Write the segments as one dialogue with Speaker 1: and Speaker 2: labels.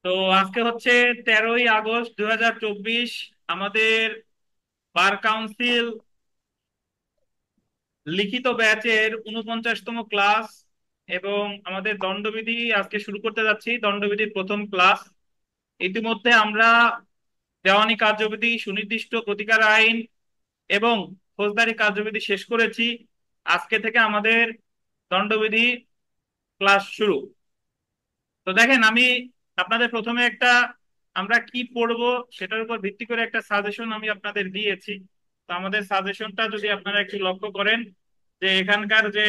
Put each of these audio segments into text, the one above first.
Speaker 1: তো আজকে হচ্ছে 13ই আগস্ট 2024। আমাদের বার কাউন্সিল লিখিত ব্যাচের 49তম ক্লাস এবং আমাদের দণ্ডবিধি আজকে শুরু করতে যাচ্ছি। দণ্ডবিধির প্রথম ক্লাস। ইতিমধ্যে আমরা দেওয়ানি কার্যবিধি, সুনির্দিষ্ট প্রতিকার আইন এবং ফৌজদারি কার্যবিধি শেষ করেছি। আজকে থেকে আমাদের দণ্ডবিধি ক্লাস শুরু। তো দেখেন, আমি আপনাদের প্রথমে আমরা কি পড়বো সেটার উপর ভিত্তি করে একটা সাজেশন আমি আপনাদের দিয়েছি। তো আমাদের সাজেশনটা যদি আপনারা একটু লক্ষ্য করেন, যে এখানকার যে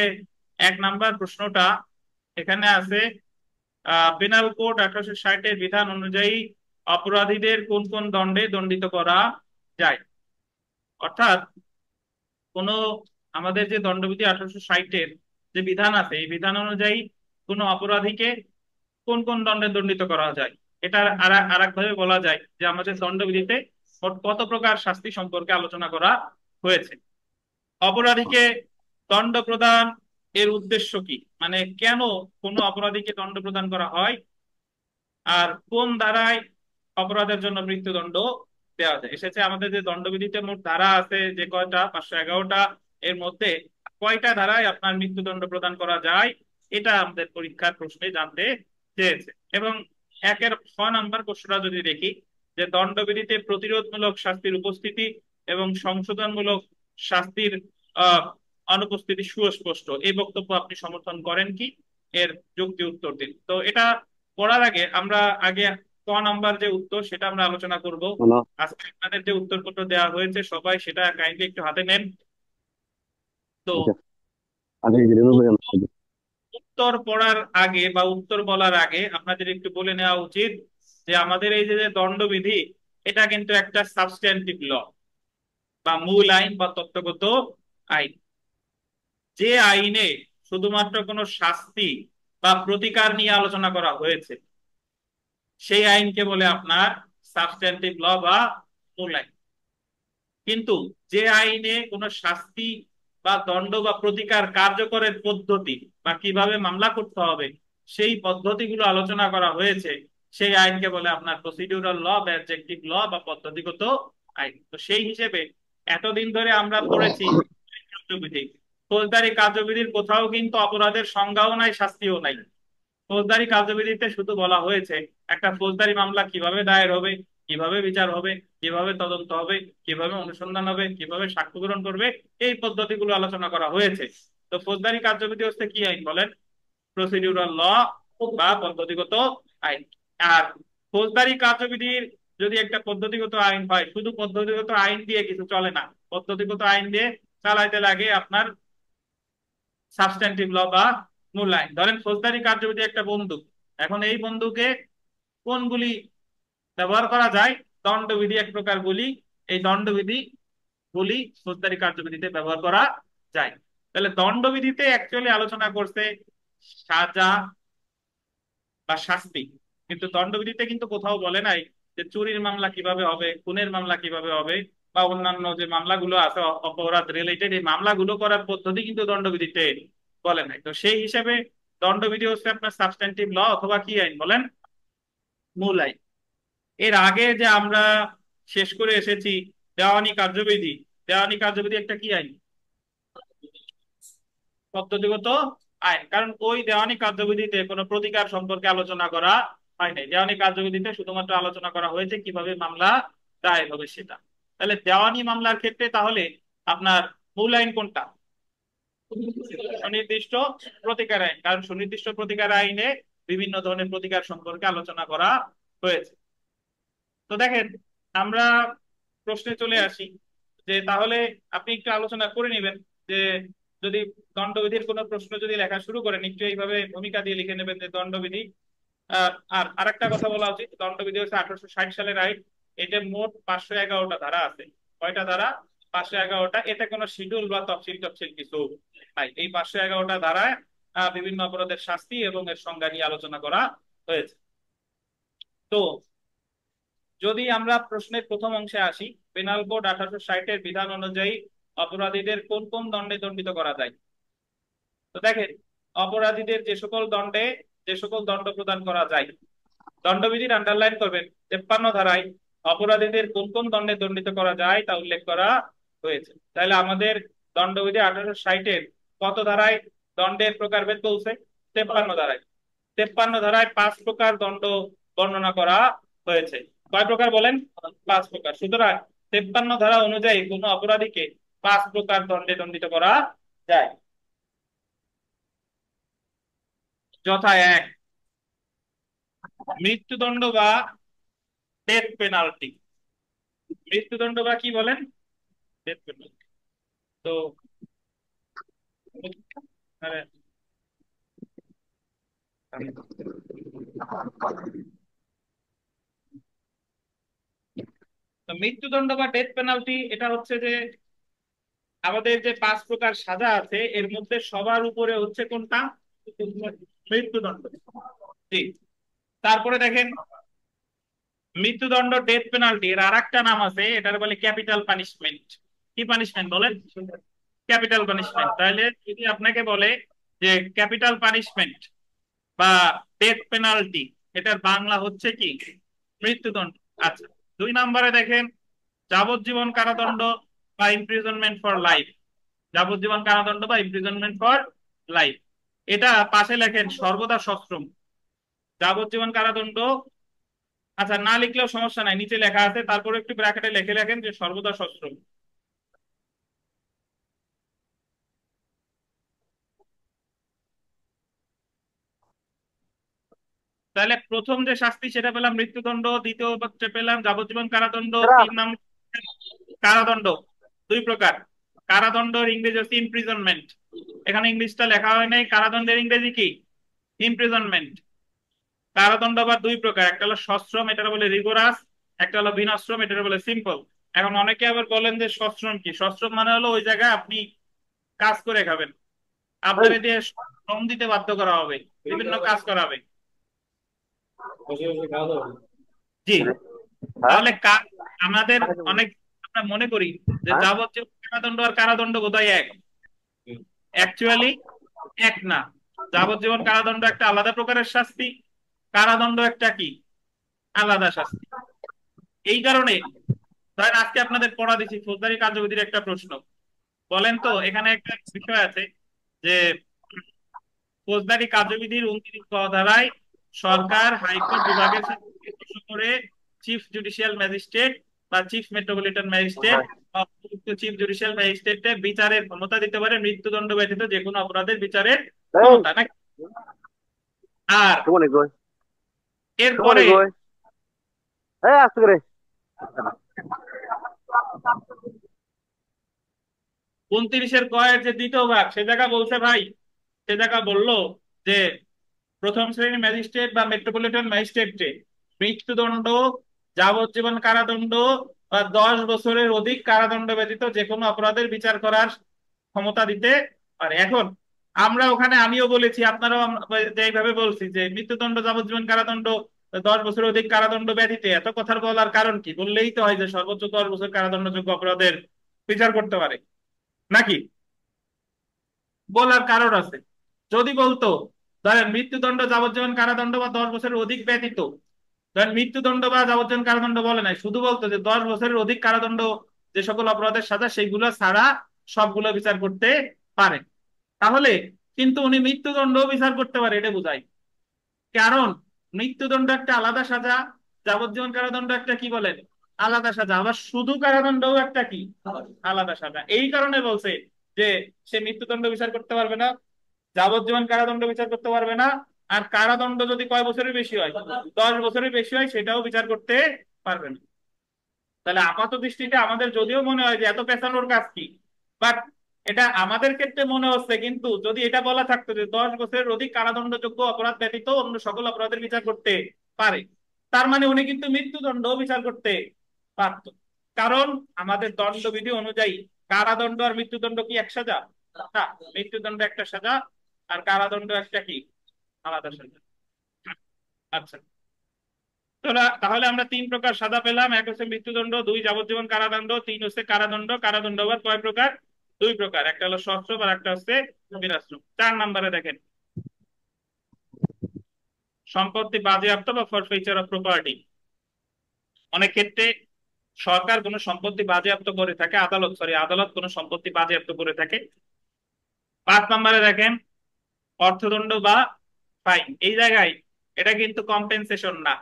Speaker 1: 1 নাম্বার প্রশ্নটা এখানে আছে, পেনাল কোড 1860-এর বিধান অনুযায়ী অপরাধীদের কোন কোন দণ্ডে দণ্ডিত করা যায়। অর্থাৎ কোনো আমাদের যে দণ্ডবিধি 1860-এর যে বিধান আছে, এই বিধান অনুযায়ী কোনো অপরাধীকে কোন কোন দণ্ডে দণ্ডিত করা যায়। এটা আর এক ভাবে বলা যায় যে আমাদের দণ্ডবিধিতে মোট কত প্রকার শাস্তি সম্পর্কে আলোচনা করা হয়েছে। অপরাধীকে দণ্ড প্রদান এর উদ্দেশ্য কি, মানে কেন কোনো অপরাধীকে দণ্ড প্রদান করা হয়, আর কোন ধারায় অপরাধের জন্য মৃত্যুদণ্ড দেওয়া যায়। এসেছে আমাদের যে দণ্ডবিধিতে মোট ধারা আছে যে কয়টা, 511টা, এর মধ্যে কয়টা ধারায় আপনার মৃত্যুদণ্ড প্রদান করা যায়, এটা আমাদের পরীক্ষার প্রশ্নে জানতে চেয়েছে। এবং 1-খ নাম্বার প্রশ্নটা যদি দেখি, যে দণ্ডবিধিতে প্রতিরোধমূলক শাস্তির উপস্থিতি এবং সংশোধনমূলক শাস্তির আহ অনুপস্থিতি সুস্পষ্ট, এই বক্তব্য আপনি সমর্থন করেন কি? এর যুক্তি উত্তর দিন। তো এটা পড়ার আগে আমরা আগে ক নাম্বার যে উত্তর সেটা আমরা আলোচনা করব।
Speaker 2: হলো।
Speaker 1: আজকে আপনাদের যে উত্তরপত্র দেওয়া হয়েছে সবাই সেটা কাইন্ডলি একটু হাতে নেন। তো
Speaker 2: আচ্ছা, আগে রেনু ভাই
Speaker 1: উত্তর উত্তর পড়ার আগে বা উত্তর বলার আগে আপনাদের একটু বলে নেওয়া উচিত যে আমাদের এই যে যে দণ্ডবিধি, এটা কিন্তু একটা সাবস্ট্যান্টিভ ল বা মূল আইন বা তত্ত্বগত আইন। যে আইনে শুধুমাত্র কোনো শাস্তি বা প্রতিকার নিয়ে আলোচনা করা হয়েছে, সেই আইনকে বলে আপনার সাবস্ট্যান্টিভ ল বা মূল আইন। কিন্তু যে আইনে কোনো শাস্তি বা দণ্ড বা প্রতিকার কার্যকরের পদ্ধতি বা কিভাবে মামলা করতে হবে, সেই পদ্ধতিগুলো আলোচনা করা হয়েছে, সেই আইনকে বলে আপনার প্রসিডিউরাল ল বা অবজেক্টিভ ল বা পদ্ধতিগত আইন। তো সেই হিসেবে এতদিন ধরে আমরা পড়েছি কার্যবিধি। ফৌজদারি কার্যবিধির কোথাও কিন্তু অপরাধের সংজ্ঞাও নাই, শাস্তিও নাই। ফৌজদারি কার্যবিধিতে শুধু বলা হয়েছে একটা ফৌজদারি মামলা কিভাবে দায়ের হবে, কিভাবে বিচার হবে, কিভাবে তদন্ত হবে, কিভাবে অনুসন্ধান হবে, কিভাবে সাক্ষ্য গ্রহণ করবে, এই পদ্ধতিগুলো আলোচনা করা হয়েছে। তো ফৌজদারি কার্যবিধি হচ্ছে কি আইন বলেন? প্রসিডিউরাল ল বা পদ্ধতিগত আইন। আর ফৌজদারি কার্যবিধির যদি একটা পদ্ধতিগত আইন হয়, শুধু পদ্ধতিগত আইন দিয়ে কিছু চলে না। পদ্ধতিগত আইন দিয়ে চালাইতে লাগে আপনার সাবস্ট্যান্টিভ ল বা মূল আইন। ধরেন ফৌজদারি কার্যবিধি একটা বন্দুক, এখন এই বন্দুকে কোন গুলি ব্যবহার করা যায়? দণ্ডবিধি এক প্রকার গুলি। এই দণ্ডবিধি গুলি ফৌজদারি কার্যবিধিতে ব্যবহার করা যায়। তাহলে দণ্ডবিধিতে অ্যাকচুয়ালি আলোচনা করছে সাজা বা শাস্তি, কিন্তু দণ্ডবিধিতে কিন্তু কোথাও বলে নাই যে চুরির মামলা কিভাবে হবে, খুনের মামলা কিভাবে হবে, বা অন্যান্য যে মামলাগুলো আছে অপরাধ রিলেটেড, এই মামলাগুলো করার পদ্ধতি কিন্তু দণ্ডবিধিতে বলে নাই। তো সেই হিসেবে দণ্ডবিধি হচ্ছে আপনার সাবস্ট্যান্টিভ ল অথবা কি আইন বলেন? মূল আইন। এর আগে যে আমরা শেষ করে এসেছি দেওয়ানি কার্যবিধি। দেওয়ানি কার্যবিধি একটা কি আইন? পদ্ধতিগত আইন। কারণ ওই দেওয়ানি কার্যবিধিতে কোনো প্রতিকার সম্পর্কে আলোচনা করা হয় নাই। দেওয়ানি কার্যবিধিতে শুধুমাত্র আলোচনা করা হয়েছে কিভাবে মামলা দায়ের হবে সেটা। তাহলে দেওয়ানি মামলার ক্ষেত্রে তাহলে আপনার মূল আইন কোনটা? সুনির্দিষ্ট প্রতিকার আইন। কারণ সুনির্দিষ্ট প্রতিকার আইনে বিভিন্ন ধরনের প্রতিকার সম্পর্কে আলোচনা করা হয়েছে। তো দেখেন, আমরা প্রশ্নে চলে আসি, যে তাহলে আপনি একটু আলোচনা করে নেবেন যে যদি দণ্ডবিধির কোনো প্রশ্ন যদি লেখা শুরু করেন, একটু এইভাবে ভূমিকা দিয়ে লিখে নেবেন যে দণ্ডবিধি। আর আরেকটা কথা বলা উচিত, দণ্ডবিধি হচ্ছে 1860 সালের আইন। এটা মোট 511টা ধারা আছে। কয়টা ধারা? 511টা। এতে কোনো শিডিউল বা তফসিল টফসিল কিছু নাই। এই 511টা ধারায় বিভিন্ন অপরাধের শাস্তি এবং এর সংজ্ঞা নিয়ে আলোচনা করা হয়েছে। তো যদি আমরা প্রশ্নের প্রথম অংশে আসি, পেনাল কোড 1860-এর বিধান অনুযায়ী অপরাধীদের কোন কোন দণ্ডে দণ্ডিত করা যায়। তো দেখেন, অপরাধীদের যে সকল দণ্ড প্রদান করা যায়, দণ্ডবিধির আন্ডারলাইন করবেন। 53 ধারায় অপরাধীদের কোন কোন দণ্ডে দণ্ডিত করা যায় তা উল্লেখ করা হয়েছে। তাহলে আমাদের দণ্ডবিধি 1860-এর কত ধারায় দণ্ডের প্রকারভেদ বলছে? 53 ধারায়। 53 ধারায় 5 প্রকার দণ্ড বর্ণনা করা হয়েছে। কয় প্রকার বলেন? 5 প্রকার। সুতরাং 53 ধারা অনুযায়ী কোন অপরাধীকে 5 প্রকার দণ্ডে দণ্ডিত করা যায়। যথা: 1, মৃত্যুদণ্ড বা ডেথ পেনাল্টি। মৃত্যুদণ্ড বা কি বলেন? Death penalty. তো আরে, তো মৃত্যুদণ্ড বা ডেথ পেনাল্টি এটা হচ্ছে যে আমাদের যে 5 প্রকার সাজা আছে এর মধ্যে সবার উপরে হচ্ছে কোনটা? মৃত্যুদণ্ড। জি। তারপরে দেখেন, মৃত্যুদণ্ড ডেথ পেনাল্টি এর আর একটা নাম আছে, এটার বলে ক্যাপিটাল পানিশমেন্ট। কি পানিশমেন্ট বলেন? Capital punishment. তাহলে যদি আপনাকে বলে যে ক্যাপিটাল পানিশমেন্ট বা ডেথ পেনাল্টি, এটার বাংলা হচ্ছে কি? মৃত্যুদণ্ড। আচ্ছা। 2 নম্বরে দেখেন, যাবজ্জীবন কারাদণ্ড বা ইমপ্রিজনমেন্ট ফর লাইফ। যাবজ্জীবন কারাদণ্ড বা ইমপ্রিজনমেন্ট ফর লাইফ, এটা পাশে লেখেন সর্বদা সশ্রম। যাবজ্জীবন কারাদণ্ড, আচ্ছা না লিখলেও সমস্যা নাই, নিচে লেখা আছে, তারপরে একটু ব্র্যাকেটে লিখে লেখেন যে সর্বদা সশ্রম। তাহলে প্রথম যে শাস্তি সেটা পেলাম মৃত্যুদণ্ড, দ্বিতীয় হচ্ছে পেলাম যাবজ্জীবন কারাদণ্ড,
Speaker 2: এরা
Speaker 1: 3 নম্বর কারাদণ্ড। 2 প্রকার। কারাদণ্ডের ইংরেজি হচ্ছে ইমপ্রিজনমেন্ট। এখানে ইংলিশটা লেখা হয় নাই, কারাদণ্ডের ইংরেজি কি? ইমপ্রিজনমেন্ট। কারাদণ্ড আবার 2 প্রকার, একটা হলো সশ্রম, এটা বলে রিগোরাস। একটা হলো বিনাশ্রম, এটা বলে সিম্পল। এখন অনেকে আবার বলেন যে সশ্রম কি? সশ্রম মানে হলো ওই জায়গায় আপনি কাজ করে খাবেন,
Speaker 2: এই
Speaker 1: আপনার দিয়ে শ্রম দিতে বাধ্য করা হবে, বিভিন্ন কাজ করাবে। জি।
Speaker 2: হ্যাঁ
Speaker 1: তাহলে আমাদের অনেক আমরা মনে করি যে
Speaker 2: হ্যাঁ
Speaker 1: যাবজ্জীবন কারাদণ্ড আর কারাদণ্ড বোধহয় এক। অ্যাকচুয়ালি এক না। যাবজ্জীবন কারাদণ্ড একটা আলাদা প্রকারের শাস্তি, কারাদণ্ড একটা কি? আলাদা শাস্তি। এই কারণে ধরেন আজকে আপনাদের পড়া দিচ্ছি ফৌজদারি কার্যবিধির একটা প্রশ্ন। বলেন তো, এখানে একটা বিষয় আছে যে ফৌজদারি কার্যবিধির 29 ধারায় সরকার হাইকোর্ট বিভাগের সাথে পরামর্শ করে চিফ জুডিশিয়াল ম্যাজিস্ট্রেট বা চিফ মেট্রোপলিটন ম্যাজিস্ট্রেট বা চিফ জুডিশিয়াল ম্যাজিস্ট্রেটকে বিচারের ক্ষমতা দিতে পারে মৃত্যুদণ্ড ব্যতীত যে কোনো অপরাধের বিচারের
Speaker 2: এই
Speaker 1: ক্ষমতা নাকি। আর
Speaker 2: সুমনি কই সুমনি
Speaker 1: এরপরে
Speaker 2: কই এই আসতে করে
Speaker 1: 29-এর যে দ্বিতীয় ভাগ সে জায়গা বলছে ভাই, সে জায়গা বললো যে প্রথম শ্রেণীর ম্যাজিস্ট্রেট বা মেট্রোপলিটন ম্যাজিস্ট্রেটকে মৃত্যুদণ্ড, যাবজ্জীবন কারাদণ্ড বা 10 বছরের অধিক কারাদণ্ড ব্যতীত যে কোনো অপরাধের বিচার করার ক্ষমতা দিতে পারে। এখন আমরা ওখানে আমিও বলেছি, আপনারাও এইভাবে বলছি যে মৃত্যুদণ্ড, যাবজ্জীবন কারাদণ্ড, 10 বছরের অধিক কারাদণ্ড ব্যতীত, এত কথার বলার কারণ কি? বললেই তো হয় যে সর্বোচ্চ 10 বছর কারাদণ্ডযোগ্য অপরাধের বিচার করতে পারে নাকি। বলার কারণ আছে। যদি বলতো ধরেন মৃত্যুদণ্ড, যাবজ্জীবন কারাদণ্ড বা 10 বছরের অধিক ব্যতীত, ধরেন মৃত্যুদণ্ড বা যাবজ্জীবন কারাদণ্ড বলে নাই, শুধু বলতো যে 10 বছরের অধিক কারাদণ্ড যে সকল অপরাধের সাজা সেইগুলো ছাড়া সবগুলো বিচার করতে পারে, তাহলে কিন্তু উনি মৃত্যুদণ্ড বিচার করতে পারে, এটা বোঝায়। কারণ মৃত্যুদণ্ড একটা আলাদা সাজা, যাবজ্জীবন কারাদণ্ড একটা কি বলেন? আলাদা সাজা। আবার শুধু কারাদণ্ডও একটা কি? আলাদা সাজা। এই কারণে বলছে যে সে মৃত্যুদণ্ড বিচার করতে পারবে না, যাবজ্জীবন কারাদণ্ড বিচার করতে পারবে না, আর কারাদণ্ড যদি কয় বছরের বেশি হয়, 10 বছরের বেশি হয়, সেটাও বিচার করতে পারবে না। তাহলে আপাত দৃষ্টিতে আমাদের যদিও মনে হয় যে এত পেছানোর কাজ কি, বাট এটা আমাদের ক্ষেত্রে মনে হচ্ছে, কিন্তু যদি এটা বলা থাকতো যে 10 বছরের অধিক কারাদণ্ডযোগ্য অপরাধ ব্যতীত অন্য সকল অপরাধের বিচার করতে পারে, তার মানে উনি কিন্তু মৃত্যুদণ্ড বিচার করতে পারত। কারণ আমাদের দণ্ডবিধি অনুযায়ী কারাদণ্ড আর মৃত্যুদণ্ড কি এক সাজা? না, মৃত্যুদণ্ড একটা সাজা আর কারাদণ্ড একটা কি? আলাদা সাজা। আচ্ছা। তাহলে আমরা 3 প্রকার সাজা পেলাম, 1 হচ্ছে মৃত্যুদণ্ড, 2 যাবজ্জীবন কারাদণ্ড, 3 হচ্ছে কারাদণ্ড। কারাদণ্ড আবার কয় প্রকার? 2 প্রকার, একটা হলো সশ্রম আর একটা হচ্ছে বিনাশ্রম। 4 নম্বরে দেখেন, সম্পত্তি বাজেয়াপ্ত বা ফরফিচার অফ প্রপার্টি। অনেক ক্ষেত্রে সরকার কোনো সম্পত্তি বাজেয়াপ্ত করে থাকে, আদালত কোনো সম্পত্তি বাজেয়াপ্ত করে থাকে। 5 নম্বরে দেখেন অর্থদণ্ড বা ফাইন। এই জায়গায় এটা কিন্তু কম্পেনসেশন না,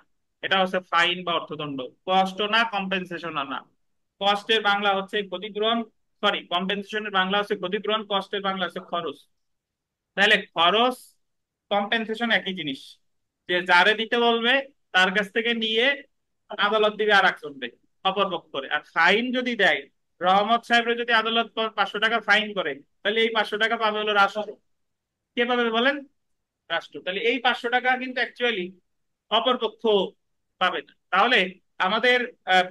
Speaker 1: এটা হচ্ছে ফাইন বা অর্থদণ্ড। কষ্ট না, কম্পেনসেশন না। কষ্টের বাংলা হচ্ছে ক্ষতিপূরণ, সরি কম্পেনসেশনের বাংলা হচ্ছে ক্ষতিপূরণ, কষ্টের বাংলা হচ্ছে খরচ। তাহলে খরচ কম্পেনসেশন একই জিনিস, যে যারে দিতে বলবে তার কাছ থেকে নিয়ে আদালত দিবে আর একজনকে অপর পক্ষ করে। আর ফাইন যদি দেয়, রহমত সাহেবের যদি আদালত 500 টাকা ফাইন করে, তাহলে এই 500 টাকা পাবে হলো রাষ্ট্র। কে পাবে বলেন? রাষ্ট্র। তাহলে এই 500 টাকা কিন্তু অ্যাকচুয়ালি অপর পক্ষ পাবে না। তাহলে আমাদের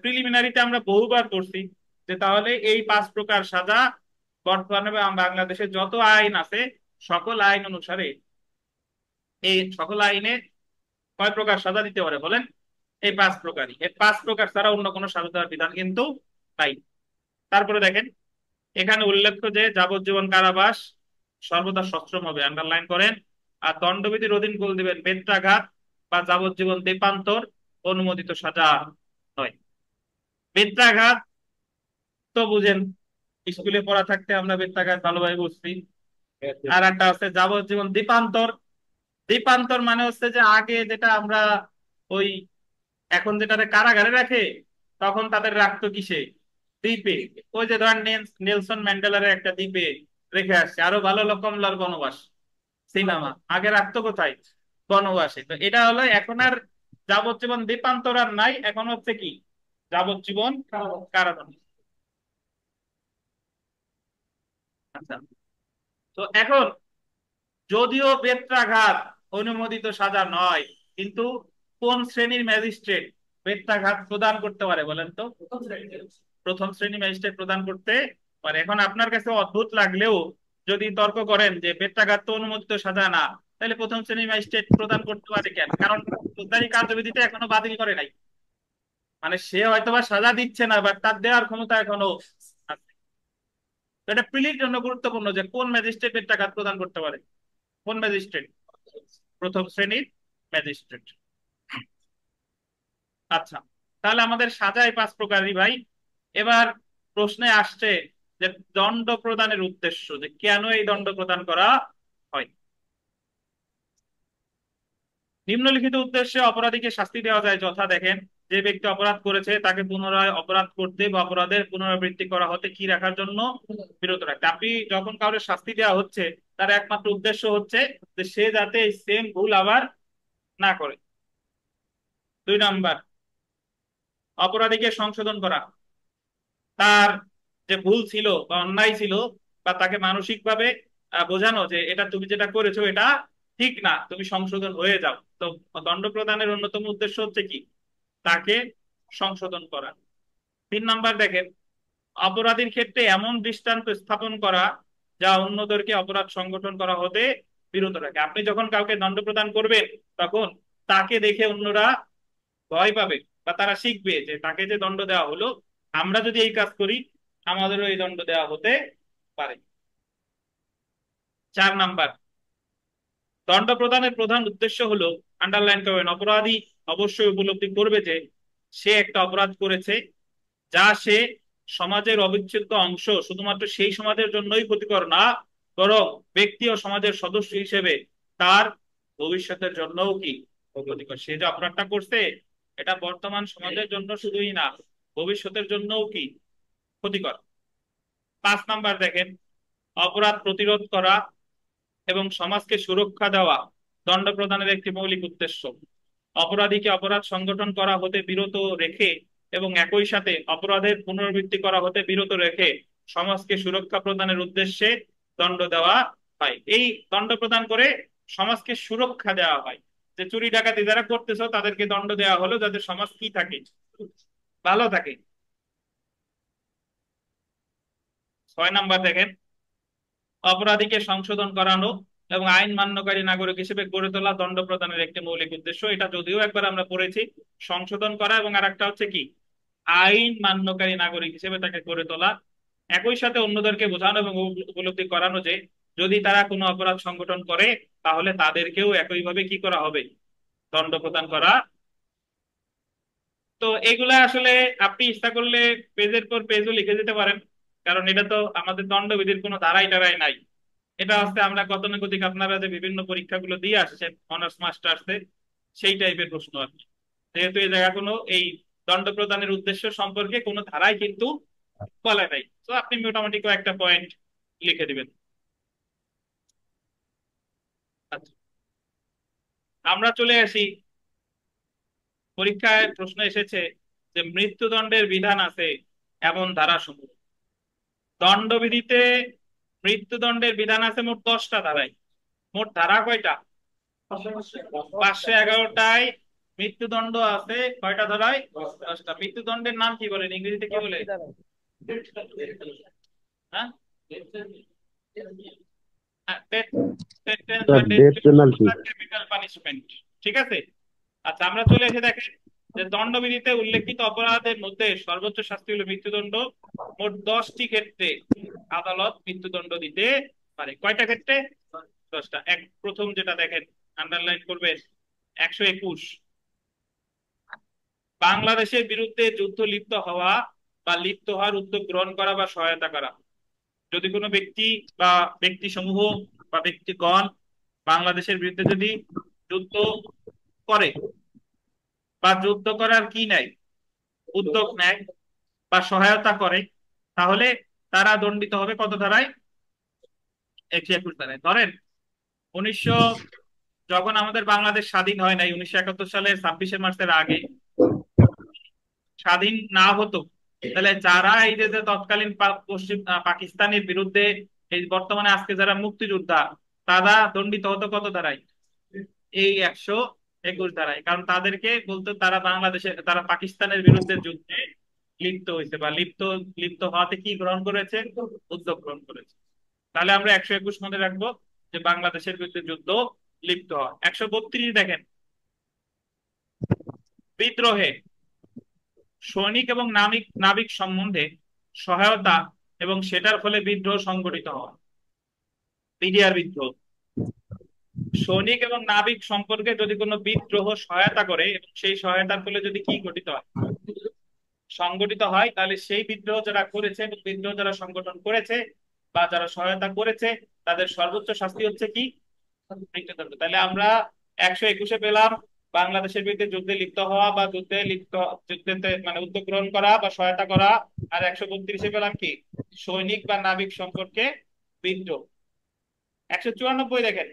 Speaker 1: প্রিলিমিনারিতে আমরা বহুবার করছি যে তাহলে এই 5 প্রকার সাজা বর্তমানে বাংলাদেশে যত আইন আছে সকল আইন অনুসারে এই সকল আইনে কয় প্রকার সাজা দিতে পারে বলেন? এই 5 প্রকারই। এই 5 প্রকার ছাড়া অন্য কোনো সাজা দেওয়ার বিধান কিন্তু নাই। তারপরে দেখেন এখানে উল্লেখ্য যে যাবজ্জীবন কারাবাস সর্বদা সশ্রম হবে, আন্ডারলাইন করেন। আর দণ্ডবিধির অধীন বল দিবেন বেত্রাঘাত বা যাবজ্জীবন দ্বীপান্তর অনুমোদিত সাজা নয়। বেত্রাঘাত তো বুঝেন, স্কুলে পড়া থাকতে আমরা বেত্রাঘাত ভালোভাবে বুঝছি। আর একটা আছে যাবজ্জীবন দ্বীপান্তর। দ্বীপান্তর মানে হচ্ছে যে আগে যেটা আমরা ওই এখন যেটাতে কারাগারে রাখে, তখন তাদের রাখতো কিসে? দ্বীপে। ওই যে ধরেন নেলসন ম্যান্ডেলার একটা দ্বীপে রেখে আসছে। আরো ভালো হলো কমলার বনবাস সিনেমা, আগে রাখতো কোথায়? বনবাসে। তো এটা হলো এখন আর যাবজ্জীবন দ্বীপান্তর আর নাই, এখন হচ্ছে কি যাবজ্জীবন কারাদণ্ড। আচ্ছা, তো এখন যদিও বেত্রাঘাত অনুমোদিত সাজা নয়, কিন্তু কোন শ্রেণীর ম্যাজিস্ট্রেট বেত্রাঘাত প্রদান করতে পারে বলেন তো? প্রথম শ্রেণী ম্যাজিস্ট্রেট প্রদান করতে পারে। এখন আপনার কাছে অদ্ভুত লাগলেও যদি তর্ক করেন যে বেত্রাঘাত তো অনুমোদিত সাজা না, তাহলে প্রথম শ্রেণী ম্যাজিস্ট্রেট প্রদান করতে পারে কেন? কারণ ফৌজদারি কার্যবিধিটা এখনো বাতিল করে নাই। মানে সে হয়তোবা সাজা দিচ্ছে না, বাট তার দেওয়ার ক্ষমতা এখনো আছে। তো এটা প্রিলির জন্য গুরুত্বপূর্ণ যে কোন ম্যাজিস্ট্রেট বেত্রাঘাত প্রদান করতে পারে। কোন ম্যাজিস্ট্রেট? প্রথম শ্রেণীর ম্যাজিস্ট্রেট। আচ্ছা, তাহলে আমাদের সাজায় 5 প্রকারই ভাই। এবার প্রশ্নে আসছে যে দণ্ড প্রদানের উদ্দেশ্য, যে কেন এই দণ্ড প্রদান করা হয়। নিম্নলিখিত উদ্দেশ্যে অপরাধীকে শাস্তি দেওয়া যায় যথা, দেখেন যে ব্যক্তি অপরাধ করেছে তাকে পুনরায় অপরাধ করতে বা অপরাধের পুনরাবৃত্তি করা হতে কি রাখার জন্য? বিরত রাখতে। আপনি যখন কাউকে শাস্তি দেওয়া হচ্ছে, তার একমাত্র উদ্দেশ্য হচ্ছে যে সে যাতে সেম ভুল আবার না করে। 2 নাম্বার, অপরাধীকে সংশোধন করা। তার যে ভুল ছিল বা অন্যায় ছিল, বা তাকে মানসিক ভাবে বোঝানো যে এটা তুমি যেটা করেছো এটা ঠিক না, তুমি সংশোধন হয়ে যাও। তো দণ্ড প্রদানের অন্যতম উদ্দেশ্য হচ্ছে কি? তাকে সংশোধন করা। 3 নাম্বার দেখেন, অপরাধীর ক্ষেত্রে এমন দৃষ্টান্ত স্থাপন করা যা অন্যদেরকে অপরাধ সংগঠন করা হতে বিরত রাখে। আপনি যখন কাউকে দণ্ড প্রদান করবেন, তখন তাকে দেখে অন্যরা ভয় পাবে বা তারা শিখবে যে তাকে যে দণ্ড দেওয়া হলো, আমরা যদি এই কাজ করি আমাদেরও এই দণ্ড দেওয়া হতে পারে। 4 নাম্বার, দণ্ড প্রদানের প্রধান উদ্দেশ্য হলো, আন্ডারলাইন করবেন, অপরাধী অবশ্যই উপলব্ধি করবে যে সে একটা অপরাধ করেছে যা সে সমাজের অবিচ্ছেদ্য অংশ, শুধুমাত্র সেই সমাজের জন্যই ক্ষতিকর না, বরং ব্যক্তি ও সমাজের সদস্য হিসেবে তার ভবিষ্যতের জন্যও কি ক্ষতিকর। সে যে অপরাধটা করছে এটা বর্তমান সমাজের জন্য শুধুই না, ভবিষ্যতের জন্যও কি ক্ষতিকর। 5 নাম্বার দেখেন, অপরাধ প্রতিরোধ করা এবং সমাজকে সুরক্ষা দেওয়া দণ্ড প্রদানের একটি মৌলিক উদ্দেশ্য। অপরাধীকে অপরাধ সংগঠন করা হতে বিরত রেখে এবং একই সাথে অপরাধের পুনরাবৃত্তি করা হতে বিরত রেখে সমাজকে সুরক্ষা প্রদানের উদ্দেশ্যে দণ্ড দেওয়া হয়। এই দণ্ড প্রদান করে সমাজকে সুরক্ষা দেওয়া হয়, যে চুরি ডাকাতি যারা করতেছ তাদেরকে দণ্ড দেওয়া হলো যাতে সমাজ কি থাকে? ভালো থাকে। 6 নাম্বার দেখেন, অপরাধীকে সংশোধন করানো এবং আইন মান্যকারী নাগরিক হিসেবে গড়ে তোলা দণ্ড প্রদানের একটি মৌলিক উদ্দেশ্য। এটা যদিও একবার আমরা পড়েছি, সংশোধন করা, এবং আরেকটা হচ্ছে কি আইন মান্যকারী নাগরিক হিসেবে তাকে গড়ে তোলা। একই সাথে অন্যদেরকে বোঝানো এবং উপলব্ধি করানো যে যদি তারা কোনো অপরাধ সংগঠন করে তাহলে তাদেরকেও একইভাবে কি করা হবে? দণ্ড প্রদান করা। তো এগুলা আসলে আপনি ইচ্ছা করলে পেজের পর পেজও লিখে দিতে পারেন, কারণ এটা তো আমাদের দণ্ডবিধির কোনো ধারাই টারাই নাই। এটা হচ্ছে আমরা গতানুগতিক আপনারা যে বিভিন্ন পরীক্ষাগুলো দিয়ে আসছেন অনার্স মাস্টার্সে, সেই টাইপের প্রশ্ন আর কি। যেহেতু এই জায়গা কোনো এই দণ্ড প্রদানের উদ্দেশ্য সম্পর্কে কোনো ধারাই কিন্তু বলে নাই, তো আপনি মোটামুটি কয়েকটা পয়েন্ট লিখে দিবেন। আচ্ছা, আমরা চলে আসি, পরীক্ষায় প্রশ্ন এসেছে যে মৃত্যুদণ্ডের বিধান আছে এমন ধারাসমূহ। দণ্ডবিধিতে মৃত্যুদণ্ডের বিধান আছে মোট 10টা ধারায়। মোট ধারা কয়টা? 511টায় মৃত্যুদণ্ড আছে। কয়টা ধারায়? 10টা। মৃত্যুদণ্ডের নাম কি বলেন, ইংরেজিতে কি বলে? হ্যাঁ,
Speaker 2: ডেথ পেনাল্টি।
Speaker 1: Capital punishment. ঠিক আছে। আচ্ছা, আমরা চলে এসে দেখেন যে দণ্ডবিধিতে উল্লেখিত অপরাধের মধ্যে সর্বোচ্চ শাস্তি হলো মৃত্যুদণ্ড। মোট 10টি ক্ষেত্রে আদালত মৃত্যুদণ্ড দিতে পারে। কয়টা ক্ষেত্রে? 10টা। প্রথম যেটা দেখেন, আন্ডারলাইন করবেন, 121, বাংলাদেশের বিরুদ্ধে যুদ্ধ লিপ্ত হওয়া বা লিপ্ত হওয়ার উদ্যোগ গ্রহণ করা বা সহায়তা করা। যদি কোনো ব্যক্তি বা ব্যক্তি সমূহ বা ব্যক্তিগণ বাংলাদেশের বিরুদ্ধে যদি যুদ্ধ করে বা যুদ্ধ করার কি নাই উদ্যোগ নেয় বা সহায়তা করে, তাহলে তারা দণ্ডিত হবে কত ধারায়? 121 ধারায়। ধরেন 1900, যখন আমাদের বাংলাদেশ স্বাধীন হয় নাই, 1971 সালের 26শে মার্চের আগে স্বাধীন না হতো, তাহলে যারা এই যে যে তৎকালীন পশ্চিম পাকিস্তানের বিরুদ্ধে এই বর্তমানে আজকে যারা মুক্তিযোদ্ধা, তারা দণ্ডিত হতো কত ধারায়? এই 121 ধারায়। কারণ তাদেরকে বলতো তারা বাংলাদেশে, তারা পাকিস্তানের বিরুদ্ধে যুদ্ধে লিপ্ত হয়েছে বা লিপ্ত লিপ্ত হওয়াতে কি গ্রহণ করেছে? উদ্যোগ গ্রহণ করেছে। তাহলে আমরা 121 মনে রাখবো যে বাংলাদেশের বিরুদ্ধে যুদ্ধ লিপ্ত হওয়া। 132 দেখেন, বিদ্রোহে সৈনিক এবং নাবিক নাবিক সম্বন্ধে সহায়তা এবং সেটার ফলে বিদ্রোহ সংগঠিত হওয়া। বিডিআর বিদ্রোহ, সৈনিক এবং নাবিক সম্পর্কে যদি কোনো বিদ্রোহ সহায়তা করে এবং সেই সহায়তার ফলে যদি কি ঘটিত হয়? সংগঠিত হয়, তাহলে সেই বিদ্রোহ যারা করেছে এবং বিদ্রোহ যারা সংগঠন করেছে বা যারা সহায়তা করেছে, তাদের সর্বোচ্চ শাস্তি হচ্ছে কি? মৃত্যুদণ্ড। তাহলে আমরা 121-এ পেলাম বাংলাদেশের বিরুদ্ধে যুদ্ধে লিপ্ত হওয়া বা যুদ্ধে মানে উদ্যোগ গ্রহণ করা বা সহায়তা করা। আর 132-এ পেলাম কি? সৈনিক বা নাবিক সম্পর্কে বিদ্রোহ। 194 দেখেন,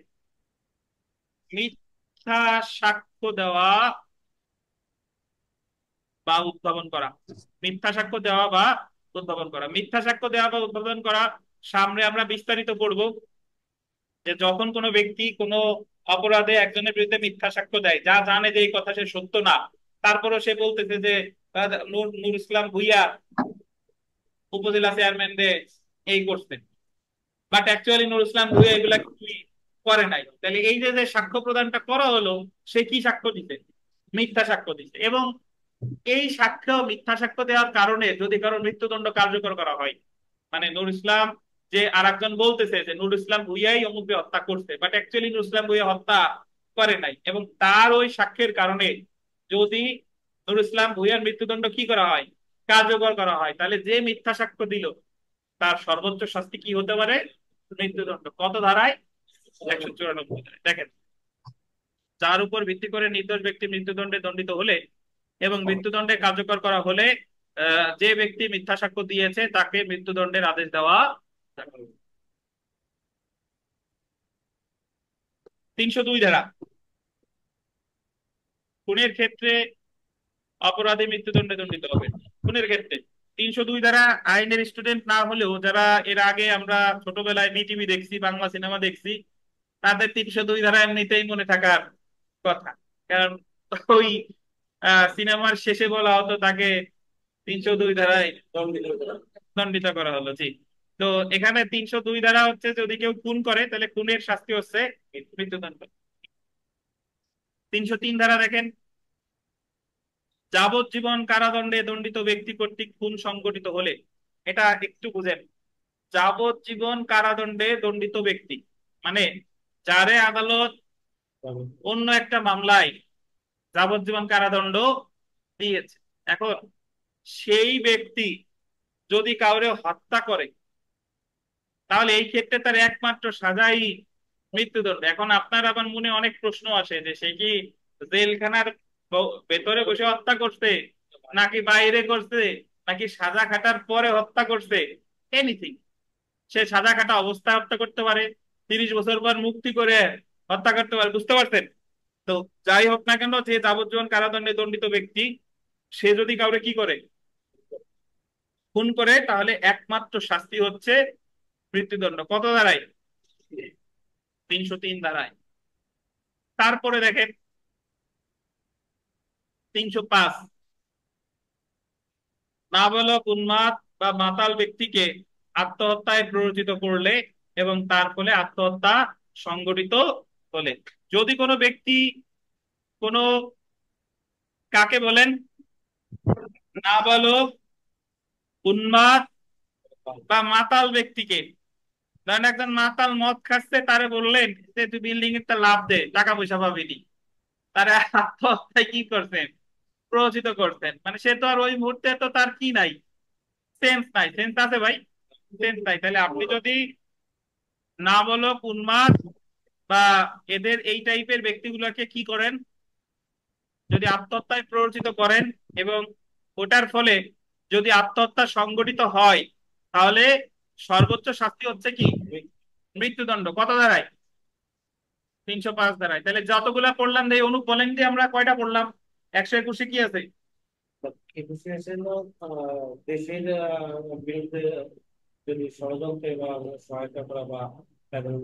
Speaker 1: মিথ্যা সাক্ষ্য দেওয়া বা উদ্ভাবন করা। মিথ্যা সাক্ষ্য দেওয়া বা উদ্ভাবন করা। মিথ্যা সাক্ষ্য দেওয়া বা উদ্ভাবন করা সামনে আমরা বিস্তারিত পড়ব, যে যখন কোনো ব্যক্তি কোনো অপরাধে একজনের বিরুদ্ধে মিথ্যা সাক্ষ্য দেয়, যা জানে যে এই কথা সে সত্য না, তারপরও সে বলতেছে যে নূর নূর ইসলাম ভুইয়া উপজেলা চেয়ারম্যান রে এই করছে, বাট অ্যাকচুয়ালি নূর ইসলাম ভুইয়া এগুলা কিছুই করে নাই। তাহলে এই যে যে সাক্ষ্য প্রদানটা করা হলো, সে কি সাক্ষ্য দিতে? মিথ্যা সাক্ষ্য দিতে। এবং এই সাক্ষ্য, মিথ্যা সাক্ষ্য দেওয়ার কারণে যদি কারো মৃত্যুদণ্ড কার্যকর করা হয়, মানে নুর ইসলাম যে আরেকজন বলতেছে যে নুর ইসলাম ভুইয়াই অমুককে হত্যা করছে, বাট অ্যাকচুয়ালি নুর ইসলাম ভুইয়া হত্যা করে নাই, এবং তার ওই সাক্ষ্যের কারণে যদি নুর ইসলাম ভুইয়ার মৃত্যুদণ্ড কি করা হয়? কার্যকর করা হয়, তাহলে যে মিথ্যা সাক্ষ্য দিল তার সর্বোচ্চ শাস্তি কি হতে পারে? মৃত্যুদণ্ড। কত ধারায়? 194 ধারায়। দেখেন, যার উপর ভিত্তি করে নির্দোষ ব্যক্তি মৃত্যুদণ্ডে দণ্ডিত হলে এবং মৃত্যুদণ্ডে কার্যকর করা হলে যে ব্যক্তি মিথ্যা সাক্ষ্য দিয়েছে তাকে মৃত্যুদণ্ডের আদেশ দেওয়া যাবে। 302 ধারা, খুনের ক্ষেত্রে অপরাধী মৃত্যুদণ্ডে দণ্ডিত হবে। খুনের ক্ষেত্রে 302 ধারা, আইনের স্টুডেন্ট না হলেও যারা এর আগে আমরা ছোটবেলায় বিটিভি দেখছি, বাংলা সিনেমা দেখছি, তাদের 302 ধারা এমনিতেই মনে থাকার কথা। কারণ ওই সিনেমার শেষে বলা হতো তাকে 302 ধারায় দণ্ডিত করা হলো। জি। তো এখানে 302 ধারা হচ্ছে যদি কেউ খুন করে তাহলে খুনের শাস্তি হচ্ছে মৃত্যুদণ্ড। 303 ধারা দেখেন, যাবজ্জীবন কারাদণ্ডে দণ্ডিত ব্যক্তি কর্তৃক খুন সংগঠিত হলে, এটা একটু বুঝেন, যাবজ্জীবন কারাদণ্ডে দণ্ডিত ব্যক্তি মানে যারে আদালত অন্য একটা মামলায় যাবজ্জীবন কারাদণ্ড দিয়েছে। এখন সেই ব্যক্তি যদি কাউরে হত্যা করে, তাহলে এই ক্ষেত্রে তার একমাত্র সাজাই মৃত্যুদণ্ড। এখন আপনার আবার মনে অনেক প্রশ্ন আসে যে সে কি জেলখানার ভেতরে বসে হত্যা করছে, নাকি বাইরে করছে, নাকি সাজা খাটার পরে হত্যা করছে। এনিথিং, সে সাজা খাটা অবস্থায় হত্যা করতে পারে, 30 বছর পর মুক্তি করে হত্যা করতে পারে, বুঝতে পারছেন? তো যাই হোক না কেন, যে যাবজ্জীবন কারাদণ্ডে দণ্ডিত ব্যক্তি সে যদি কাউরে কি করে, খুন করে, তাহলে একমাত্র শাস্তি হচ্ছে মৃত্যুদণ্ড। কত ধারায়? 303 ধারায়। তারপরে দেখেন 305, নাবালক উন্মাদ বা মাতাল ব্যক্তিকে আত্মহত্যায় প্ররোচিত করলে এবং তার ফলে আত্মহত্যা সংঘটিত হলে। যদি কোনো ব্যক্তি কোনো, কাকে বলেন, নাবালক উন্মাদ বা মাতাল ব্যক্তিকে, ধরেন একজন মাতাল মদ খাচ্ছে, তারে বললেন যে তুই বিল্ডিং একটা লাফ দে, টাকা পয়সা পাবি নি, তারা আত্মহত্যায় কি করছেন, প্ররোচিত করছেন। মানে সে তো আর ওই মুহূর্তে তো তার কি নাই, সেন্স নাই। সেন্স আছে ভাই? সেন্স নাই। তাহলে আপনি যদি নাবালক উন্মাদ বা এদের এই টাইপের ব্যক্তিগুলোকে কি করেন, যদি আত্মহত্যায় প্ররোচিত করেন এবং ওটার ফলে যদি আত্মহত্যা সংঘটিত হয়, তাহলে সর্বোচ্চ শাস্তি হচ্ছে কি, মৃত্যুদণ্ড। কত দাঁড়ায়? 305 দাঁড়ায়। তাহলে যতগুলা পড়লাম এই অনুপ বলেন দিয়ে আমরা কয়টা পড়লাম? 121 কি আছে?
Speaker 3: একুশে হলো দেশের বিরুদ্ধে যদি ষড়যন্ত্রে বা সহায়তা করা বা তাদের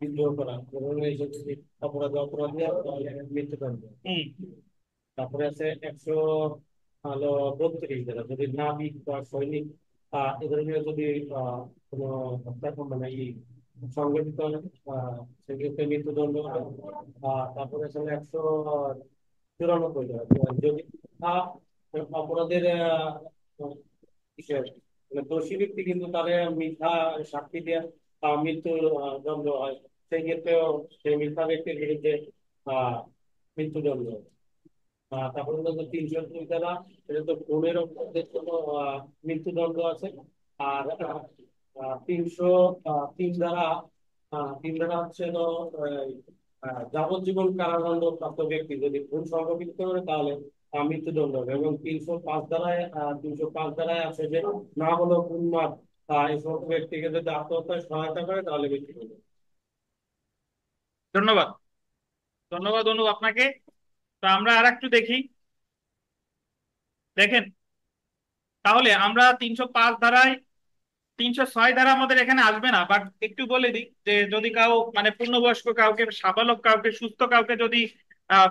Speaker 3: বিদ্রোহ করা, ধরুন এইসব যদি অপরাধী হয়, তাহলে মৃত্যুদণ্ড।
Speaker 1: হম।
Speaker 3: তারপরে আছে 132 যারা যদি নাবিক বা সৈনিক এ ধরনের যদি কোনো হত্যা মানে সংগঠিত সেক্ষেত্রে মৃত্যুদণ্ড। তারপরে আছে 194 যদি আহ, অপরাধের কিসের মানে দোষী ব্যক্তি কিন্তু তাদের মিথ্যা সাক্ষী দিয়ে মৃত্যু দণ্ড হয়, সেই ক্ষেত্রেও সেই মিথ্যা ব্যক্তির বিরুদ্ধে আহ মৃত্যুদণ্ড। তারপরে হলো 302 ধারা, এটা তো খুনের অপরাধের জন্য মৃত্যুদণ্ড আছে। আর 303 ধারা, 3 ধারা হচ্ছে হলো যাবজ্জীবন কারাদণ্ড প্রাপ্ত ব্যক্তি যদি খুন সংঘটিত করে তাহলে মৃত্যুদণ্ড হবে। এবং 305 ধারায় আছে যে নাবালক উন্মাদ এই সমস্ত ব্যক্তিকে যদি আত্মহত্যায় সহায়তা করে তাহলে মৃত্যুদণ্ড।
Speaker 1: ধন্যবাদ। ধন্যবাদ অনুপ আপনাকে। তো আমরা আর একটু দেখি। দেখেন, তাহলে আমরা 305 ধারায়, 306 ধারা আমাদের এখানে আসবে না, বাট একটু বলে দিই যে যদি কাউ মানে পূর্ণবয়স্ক কাউকে, সাবালক কাউকে, সুস্থ কাউকে যদি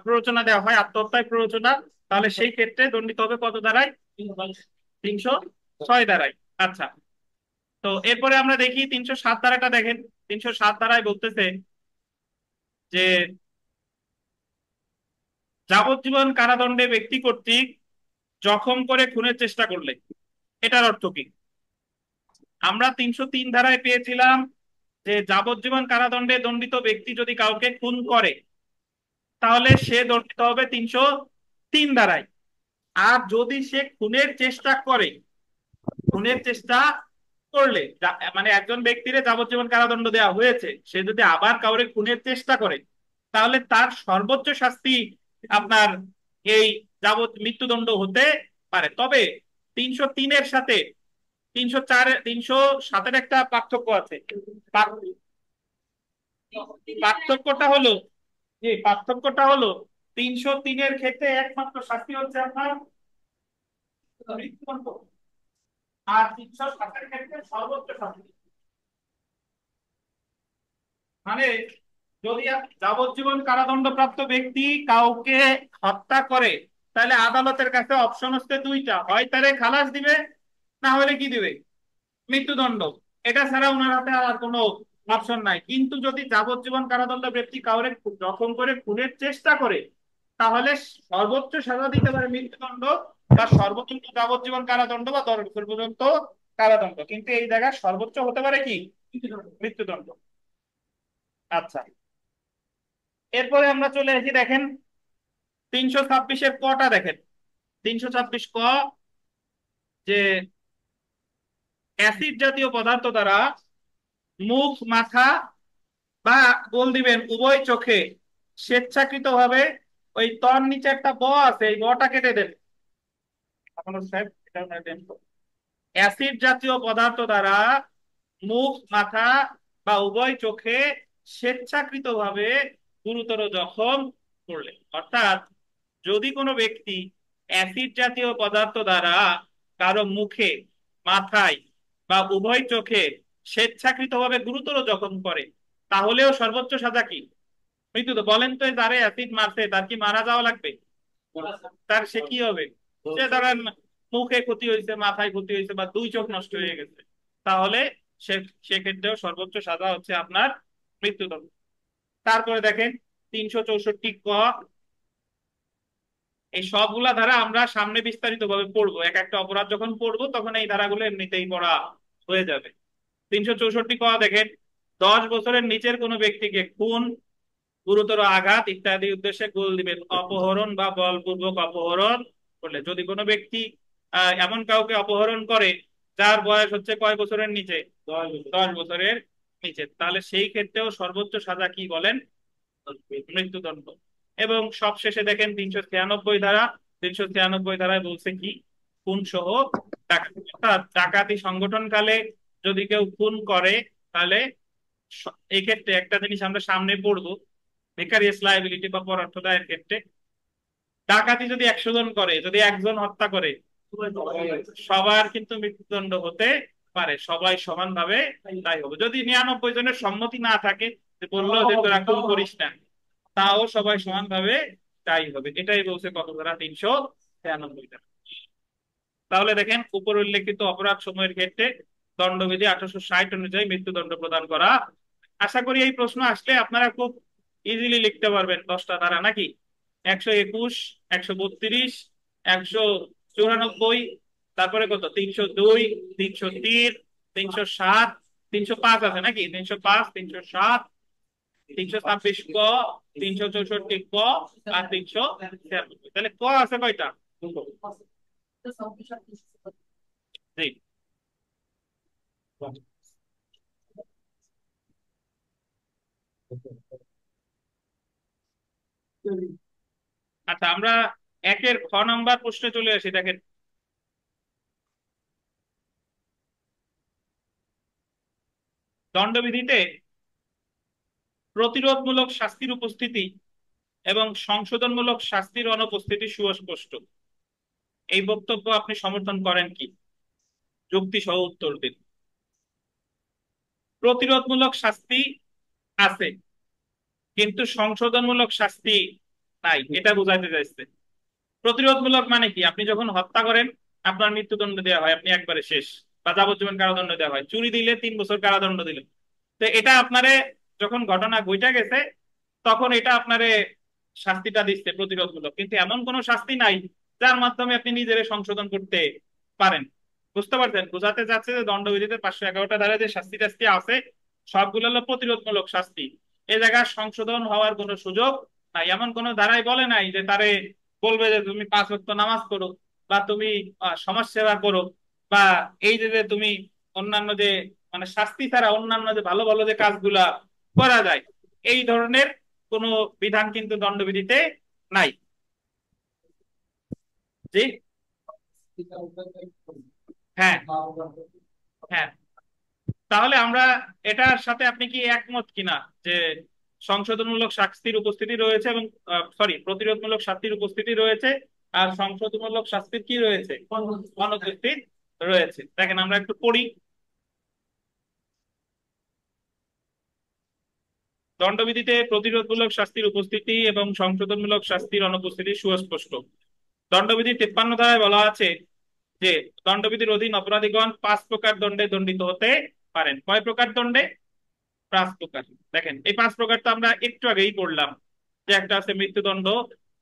Speaker 1: প্ররোচনা দেওয়া হয়, আত্মহত্যায় প্ররোচনা, তাহলে সেই ক্ষেত্রে দণ্ডিত হবে কত ধারায়? 306 ধারায়। আচ্ছা, তো এরপরে আমরা দেখি 307 ধারাটা। দেখেন 307 ধারায় বলতেছে যে যাবজ্জীবন কারাদণ্ডে ব্যক্তি কর্তৃক জখম করে খুনের চেষ্টা করলে। এটার অর্থ কি? আমরা 303 ধারায় পেয়েছিলাম যে যাবজ্জীবন কারাদণ্ডে দণ্ডিত ব্যক্তি যদি কাউকে খুন করে, তাহলে সে দণ্ডিত হবে 303 ধারায়। আর যদি সে খুনের চেষ্টা করে, খুনের চেষ্টা করলে, মানে একজন ব্যক্তিরে যাবজ্জীবন কারাদণ্ড দেওয়া হয়েছে, সে যদি আবার কাউরে খুনের চেষ্টা করে, তাহলে তার সর্বোচ্চ শাস্তি আপনার এই মৃত্যুদণ্ড হতে পারে। তবে 303-এর সাথে 307-এর একটা পার্থক্য আছে। পার্থক্যটা হলো, যে পার্থক্যটা হলো 303-এর ক্ষেত্রে একমাত্র শাস্তি হচ্ছে আপনার মৃত্যুদণ্ড, আর 307-এর ক্ষেত্রে সর্বোচ্চ শাস্তি। মানে যদি যাবজ্জীবন কারাদণ্ডপ্রাপ্ত ব্যক্তি কাউকে হত্যা করে, তাহলে আদালতের কাছে অপশন হচ্ছে দুইটা, হয় তারে খালাস দিবে, না হলে কি দিবে, মৃত্যুদণ্ড। এটা ছাড়া ওনার হাতে আর কোনো অপশন নাই। কিন্তু যদি যাবজ্জীবন কারাদণ্ড ব্যক্তি কাউরে জখম করে খুনের চেষ্টা করে, তাহলে সর্বোচ্চ সাজা দিতে পারে মৃত্যুদণ্ড, বা সর্বোচ্চ যাবজ্জীবন কারাদণ্ড বা 10 বছর পর্যন্ত কারাদণ্ড। কিন্তু এই জায়গায় সর্বোচ্চ হতে পারে কি, মৃত্যুদণ্ড। আচ্ছা, এরপরে আমরা চলে আসি। দেখেন 326-এর কটা দেখেন। 326 ক, যে অ্যাসিড জাতীয় পদার্থ দ্বারা মুখ, মাথা বা গোল দিবেন উভয় চোখে স্বেচ্ছাকৃতভাবে, ওই তর নিচে একটা ব আছে, এই বটা কেটে দেন। আপনার সাহেব এটা দেন তো। অ্যাসিড জাতীয় পদার্থ দ্বারা মুখ, মাথা বা উভয় চোখে স্বেচ্ছাকৃতভাবে গুরুতর জখম করলে, অর্থাৎ যদি কোনো ব্যক্তি অ্যাসিড জাতীয় পদার্থ দ্বারা কারো মুখে, মাথায় বা উভয় চোখে স্বেচ্ছাকৃতভাবে গুরুতর জখম করে, তাহলেও সর্বোচ্চ সাজা কি? মৃত্যু। তো বলেন তো, যারে অ্যাসিড মারছে তার কি মারা যাওয়া লাগবে? তার সে কি হবে? সে ধরেন মুখে ক্ষতি হয়েছে, মাথায় ক্ষতি হয়েছে, বা দুই চোখ নষ্ট হয়ে গেছে, তাহলে সে সেক্ষেত্রেও সর্বোচ্চ সাজা হচ্ছে আপনার মৃত্যুদণ্ড। তারপরে দেখেন 364 ক, এই সবগুলা ধারা আমরা সামনে বিস্তারিত ভাবে পড়বো, এক একটা অপরাধ যখন পড়বো তখন এই ধারাগুলো এমনিতেই পড়া হয়ে যাবে। 364 ক দেখেন, 10 বছরের নিচের কোনো ব্যক্তিকে খুন, গুরুতর আঘাত ইত্যাদি উদ্দেশ্যে গোল দিবেন অপহরণ বা বলপূর্বক অপহরণ করলে। যদি কোনো ব্যক্তি এমন কাউকে অপহরণ করে যার বয়স হচ্ছে কয় বছরের নিচে? 10 বছরের নিচে, তাহলে সেই ক্ষেত্রেও সর্বোচ্চ সাজা কি বলেন? মৃত্যুদণ্ড। এবং সবশেষে দেখেন 396 ধারা। 396 ধারায় বলছে কি? খুন সহ ডাকাতি, অর্থাৎ ডাকাতি সংগঠনকালে যদি কেউ খুন করে, তাহলে এই ক্ষেত্রে একটা জিনিস আমরা সামনে পড়বো, ভিকারিয়াস লায়াবিলিটি বা পরোক্ষ দায়ের ক্ষেত্রে, ডাকাতি যদি 100 জন করে, যদি একজন হত্যা করে, সবার কিন্তু মৃত্যুদণ্ড হতে পারে, সবাই সমানভাবে তাই হবে। যদি 99 জনের সম্মতি না থাকে, যে বললো যে তোরা খুন করিস না, তাও সবাই সমানভাবে তাই হবে। এটাই বলছে কত ধারা? 393 ধারা। তাহলে দেখেন, উপর উল্লেখিত অপরাধ সমূহের ক্ষেত্রে দণ্ডবিধি 1860 অনুযায়ী মৃত্যুদণ্ড প্রদান করা। আশা করি এই প্রশ্ন আসলে আপনারা খুব ইজিলি লিখতে পারবেন 10টা ধারা, নাকি? 121, 132, 194, তারপরে কত? 302, 303, 307, 305 আছে নাকি? 305, 307, 326 ক, 364 ক, আর 396। তাহলে ক আছে কয়টা? জি। আচ্ছা, আমরা একের খ নাম্বার প্রশ্নে চলে আসি। দেখেন, দণ্ডবিধিতে প্রতিরোধমূলক শাস্তির উপস্থিতি এবং সংশোধনমূলক শাস্তির অনুপস্থিতি সুস্পষ্ট। এই বক্তব্য আপনি সমর্থন করেন কি? যুক্তি সহ উত্তর দিন। প্রতিরোধমূলক শাস্তি আছে, কিন্তু সংশোধনমূলক শাস্তি নাই, এটা বোঝাতে চাইছে। প্রতিরোধমূলক মানে কি? আপনি যখন হত্যা করেন, আপনার মৃত্যুদণ্ড দেওয়া হয়, আপনি একবারে শেষ, বা যাবজ্জীবন কারাদণ্ড দেওয়া হয়। চুরি দিলে 3 বছর কারাদণ্ড দিলেন, তো এটা আপনারে যখন ঘটনা ঘটে গেছে তখন এটা আপনারে শাস্তিটা দিচ্ছে প্রতিরোধমূলক, কিন্তু এমন কোনো শাস্তি নাই যার মাধ্যমে আপনি নিজেরে সংশোধন করতে পারেন। বুঝতে পারছেন? বোঝাতে চাচ্ছে যে দণ্ডবিধিতে 511টা ধারায় যে শাস্তি টাস্তি আছে, সবগুলো হলো প্রতিরোধমূলক শাস্তি। এ জায়গায় সংশোধন হওয়ার কোনো সুযোগ নাই। এমন কোনো ধারাই বলে নাই যে তারে বলবে যে তুমি 5 ওয়াক্ত নামাজ করো, বা তুমি সমাজ সেবা করো, বা এই যে তুমি অন্যান্য যে, মানে শাস্তি ছাড়া অন্যান্য যে ভালো ভালো যে কাজগুলা করা যায়, এই ধরনের কোনো বিধান কিন্তু দণ্ডবিধিতে নাই। জি। হ্যাঁ, হ্যাঁ। তাহলে আমরা এটার সাথে আপনি কি একমত কিনা, যে সংশোধনমূলক শাস্তির উপস্থিতি রয়েছে, এবং প্রতিরোধমূলক শাস্তির উপস্থিতি রয়েছে, আর সংশোধনমূলক শাস্তির কি রয়েছে? অনুপস্থিত রয়েছে। দেখেন, আমরা একটু পড়ি। দণ্ডবিধিতে প্রতিরোধমূলক শাস্তির উপস্থিতি এবং সংশোধনমূলক শাস্তির অনুপস্থিতি সুস্পষ্ট। দণ্ডবিধি 53 ধারায় বলা আছে যে দণ্ডবিধির অধীন অপরাধীগণ 5 প্রকার দণ্ডে দণ্ডিত হতে পারেন। কয় প্রকার দণ্ডে? 5 প্রকার। দেখেন, এই 5 প্রকার তো আমরা একটু আগেই পড়লাম, যে একটা আছে মৃত্যুদণ্ড,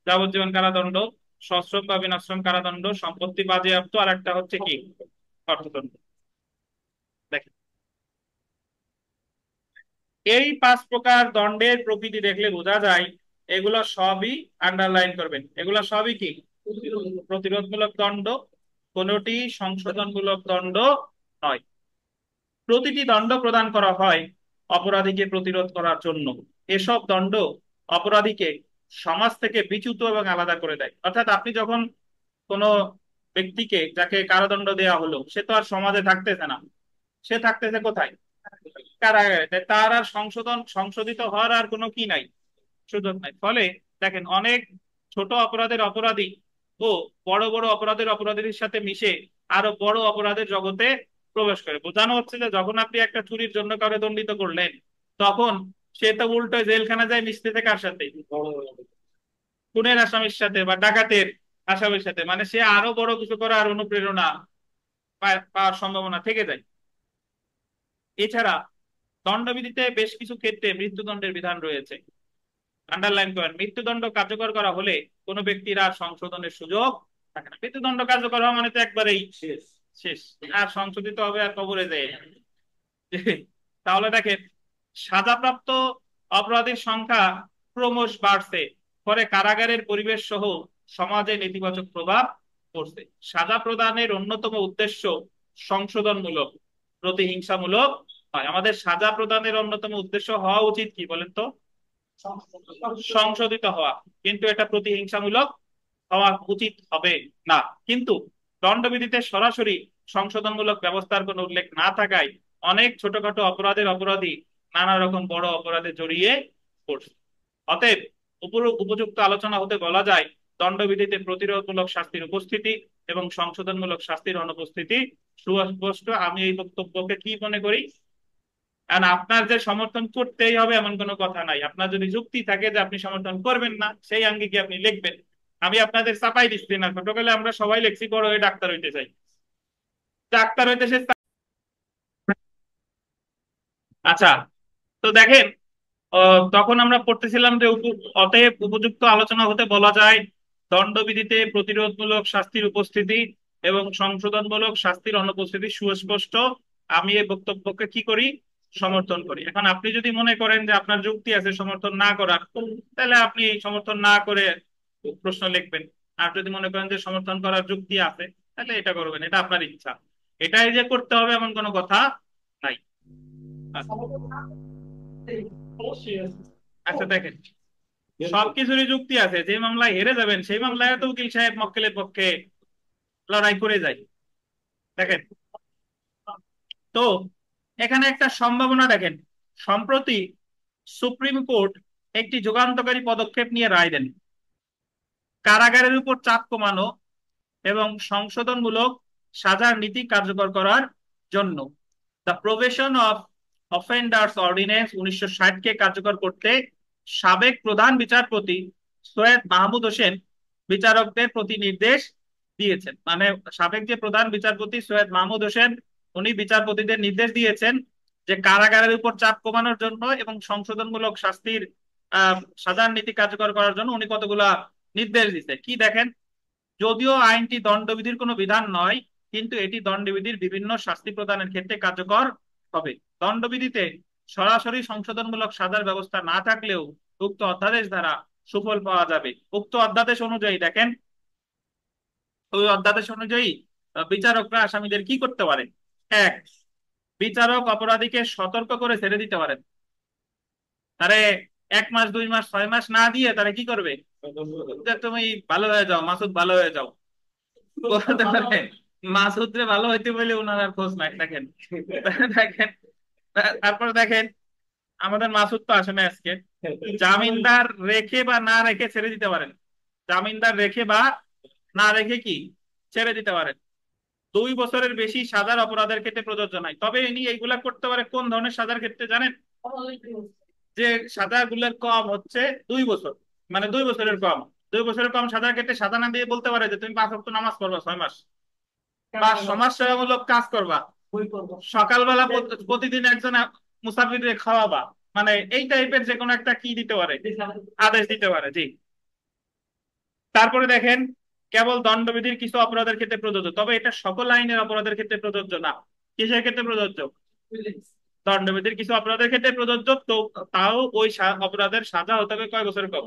Speaker 1: যাবজ্জীবন কারাদণ্ড, সশ্রম বা বিনাশ্রম কারাদণ্ড, সম্পত্তি বাজেয়াপ্ত, আর একটা হচ্ছে কি? অর্থদণ্ড। দেখেন, এই 5 প্রকার দণ্ডের প্রকৃতি দেখলে বোঝা যায় এগুলো সবই আন্ডারলাইন করবেন। এগুলো সবই কি? প্রতিরোধমূলক দণ্ড, কোনটি সংশোধনমূলক দণ্ড নয়। প্রতিটি দণ্ড প্রদান করা হয় অপরাধীকে প্রতিরোধ করার জন্য। এসব দণ্ড অপরাধীকে সমাজ থেকে বিচ্যুত এবং আলাদা করে দেয়। অর্থাৎ আপনি যখন কোনো ব্যক্তিকে, যাকে কারাদণ্ড দেওয়া হলো, সে তো আর সমাজে থাকতেছে না, সে থাকতেছে কোথায়? কারাগারে। তার আর সংশোধিত হওয়ার আর কোনো কি নাই, সুযোগ নাই। ফলে দেখেন, অনেক ছোট অপরাধের অপরাধী ও বড় বড় অপরাধের অপরাধীর সাথে মিশে আরো বড় অপরাধের জগতে প্রবেশ করে। বোঝানো হচ্ছে যে যখন আপনি একটা চুরির জন্য কাউকে দণ্ডিত করলেন, তখন সে তো উল্টো জেলখানা যায় মিশতেছে কার সাথে? খুনের আসামির সাথে বা ডাকাতের আসামির সাথে। মানে সে আরো বড় কিছু করার অনুপ্রেরণা পাওয়ার সম্ভাবনা থেকে যায়। এছাড়া দণ্ডবিধিতে বেশ কিছু ক্ষেত্রে মৃত্যুদণ্ডের বিধান রয়েছে। আন্ডারলাইন করেন, মৃত্যুদণ্ড কার্যকর করা হলে কোনো ব্যক্তির আর সংশোধনের সুযোগ থাকে না। মৃত্যুদণ্ড কার্যকর হওয়া মানে তো একবারেই শেষ, শেষ। আর সংশোধিত হবে আর কবরে যায়। তাহলে দেখেন, সাজাপ্রাপ্ত অপরাধীর সংখ্যা ক্রমশ বাড়ছে, ফলে কারাগারের পরিবেশ সহ সমাজে নেতিবাচক প্রভাব পড়ছে। সাজা প্রদানের অন্যতম উদ্দেশ্য সংশোধনমূলক, প্রতিহিংসামূলক হয়। আমাদের সাজা প্রদানের অন্যতম উদ্দেশ্য হওয়া উচিত কি বলেন তো? সংশোধিত হওয়া। কিন্তু এটা প্রতিহিংসামূলক হওয়া উচিত হবে না। কিন্তু দণ্ডবিধিতে সরাসরি সংশোধনমূলক ব্যবস্থার কোনো উল্লেখ না থাকায় অনেক ছোটখাটো অপরাধের অপরাধী নানা রকম বড় অপরাধে জড়িয়ে পড়ছে। অতএব উপযুক্ত আলোচনা হতে বলা যায়, দণ্ডবিধিতে প্রতিরোধমূলক শাস্তির উপস্থিতি এবং সংশোধনমূলক শাস্তির অনুপস্থিতি সুস্পষ্ট। আমি এই বক্তব্যকে কি মনে করি, কারণ আপনার যে সমর্থন করতেই হবে এমন কোনো কথা নাই। আপনার যদি যুক্তি থাকে যে আপনি সমর্থন করবেন না, সেই আঙ্গিকে আপনি লিখবেন। আমি আপনাদের চাপাই দিচ্ছি না। ছোটকালে আমরা সবাই লেখছি বড় হয়ে ডাক্তার হইতে চাই, ডাক্তার হইতে সে। আচ্ছা, তো দেখেন, তখন আমরা পড়তেছিলাম যে অতএব উপযুক্ত আলোচনা হতে বলা যায়, দণ্ডবিধিতে প্রতিরোধমূলক শাস্তির উপস্থিতি এবং সংশোধনমূলক শাস্তির অনুপস্থিতি সুস্পষ্ট। আমি এই বক্তব্যকে কি করি? সমর্থন করি। এখন আপনি যদি মনে করেন যে আপনার যুক্তি আছে সমর্থন না করার, তাহলে আপনি সমর্থন না করে প্রশ্ন লিখবেন। আর যদি মনে করেন যে সমর্থন করার যুক্তি আছে, তাহলে এটা করবেন, এটা আপনার ইচ্ছা। এটাই যে করতে হবে এমন কোনো কথা নাই। আচ্ছা দেখেন, সবকিছুরই যুক্তি আছে। যে মামলায় হেরে যাবেন সেই মামলায় তো উকিল সাহেব মক্কেলের পক্ষে লড়াই করে যায়। দেখেন তো, এখানে একটা সম্ভাবনা দেখেন। সম্প্রতি সুপ্রিম কোর্ট একটি যুগান্তকারী পদক্ষেপ নিয়ে রায় দেন কারাগারের উপর চাপ কমানো এবং সংশোধনমূলক সাজার নীতি কার্যকর করার জন্য। The probation of offenders ordinance 1960 কে কার্যকর করতে সাবেক প্রধান বিচারপতি সৈয়দ মাহমুদ হোসেন বিচারকদের প্রতি নির্দেশ দিয়েছেন। মানে সাবেক যে প্রধান বিচারপতি সৈয়দ মাহমুদ হোসেন, উনি বিচারপতিদের নির্দেশ দিয়েছেন যে কারাগারের উপর চাপ কমানোর জন্য এবং সংশোধনমূলক শাস্তির সাজার নীতি কার্যকর করার জন্য উনি কতগুলা নির্দেশ দিচ্ছে। কি দেখেন, যদিও আইনটি দণ্ডবিধির কোনো বিধান নয়, কিন্তু এটি দণ্ডবিধির বিভিন্ন শাস্তি প্রদানের ক্ষেত্রে কার্যকর হবে। দণ্ডবিধিতে সরাসরি সংশোধনমূলক সাজার ব্যবস্থা না থাকলেও উক্ত অধ্যাদেশ দ্বারা সুফল পাওয়া যাবে। উক্ত অধ্যাদেশ অনুযায়ী দেখেন, ওই অধ্যাদেশ অনুযায়ী বিচারকরা আসামিদের কি করতে পারে? এক, বিচারক অপরাধীকে সতর্ক করে ছেড়ে দিতে পারেন। তারে 1 মাস 2 মাস 6 মাস না দিয়ে তারা কি করবে? যে তুমি ভালো হয়ে যাও মাসুদ, ভালো হয়ে যাও বলতে পারে। মাসুদ রে ভালো হইতে বলে ওনার আর খোঁজ নাই। দেখেন দেখেন, তারপর দেখেন, আমাদের মাসুদ তো আসে না আজকে। জামিনদার রেখে বা না রেখে ছেড়ে দিতে পারেন। জামিনদার রেখে বা না রেখে কি ছেড়ে দিতে পারেন। 2 বছরের বেশি সাজার অপরাধের ক্ষেত্রে প্রযোজ্য নয়। তবে ইনি এইগুলা করতে পারে কোন ধরনের সাজার ক্ষেত্রে জানেন? যে সাজাগুলোর কম হচ্ছে 2 বছর, মানে 2 বছরের কম। 2 বছরের কম সাজার ক্ষেত্রে সাজা না দিয়ে বলতে পারে যে তুমি 5 ওয়াক্ত নামাজ পড়বা 6 মাস, বা সমাজসেবামূলক কাজ করবা, সকালবেলা প্রতিদিন একজন মুসাফিরকে খাওয়াবা। মানে এই টাইপের যে কোনো একটা কি দিতে পারে, আদেশ দিতে পারে। জি। তারপরে দেখেন, কেবল দণ্ডবিধির কিছু অপরাধের ক্ষেত্রে প্রযোজ্য, তবে এটা সকল আইনের অপরাধের ক্ষেত্রে প্রযোজ্য না। কিসের ক্ষেত্রে প্রযোজ্য? দণ্ডবিধির কিছু অপরাধের ক্ষেত্রে প্রযোজ্য, তো তাও ওই অপরাধের সাজা হতে হবে কয় বছরের কম?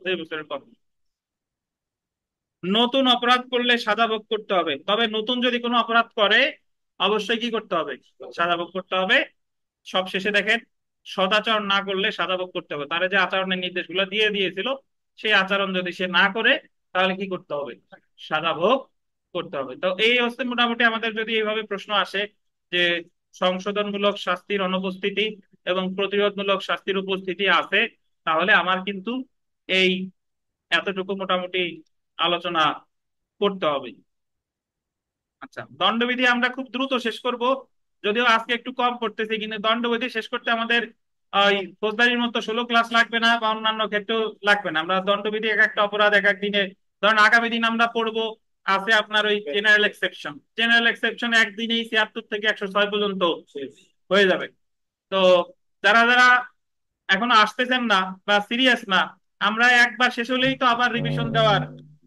Speaker 1: 2 বছরের কম। নতুন অপরাধ করলে সাজা ভোগ করতে হবে, তবে নতুন যদি কোনো অপরাধ করে অবশ্যই কি করতে হবে? সাজা ভোগ করতে হবে। সব শেষে দেখেন, সদাচরণ না করলে সাজা ভোগ করতে হবে। তারা যে আচরণের নির্দেশগুলো দিয়ে দিয়েছিল, সেই আচরণ যদি সে না করে তাহলে কি করতে হবে? সাজা ভোগ করতে হবে। তো এই হচ্ছে মোটামুটি আমাদের যদি এইভাবে প্রশ্ন আসে যে সংশোধনমূলক শাস্তির অনুপস্থিতি এবং প্রতিরোধমূলক শাস্তির উপস্থিতি আছে, তাহলে আমার কিন্তু এই এতটুকু মোটামুটি আলোচনা করতে হবে। আচ্ছা, দণ্ডবিধি আমরা খুব দ্রুত শেষ করব, যদিও আজকে একটু কম করতেছি, কিন্তু দণ্ডবিধি শেষ করতে আমাদের ওই ফৌজদারির মতো 16 ক্লাস লাগবে না, বা অন্যান্য ক্ষেত্রেও লাগবে না। আমরা দণ্ডবিধি এক একটা অপরাধ এক এক দিনে, ধরেন আগামী দিন আমরা পড়বো আছে আপনার ওই জেনারেল এক্সেপশন। জেনারেল এক্সেপশন একদিনেই 76 থেকে 106 পর্যন্ত হয়ে যাবে। তো যারা যারা এখনো আসতেছেন না বা সিরিয়াস না, আমরা একবার শেষ হলেই তো আবার রিভিশন দেওয়ার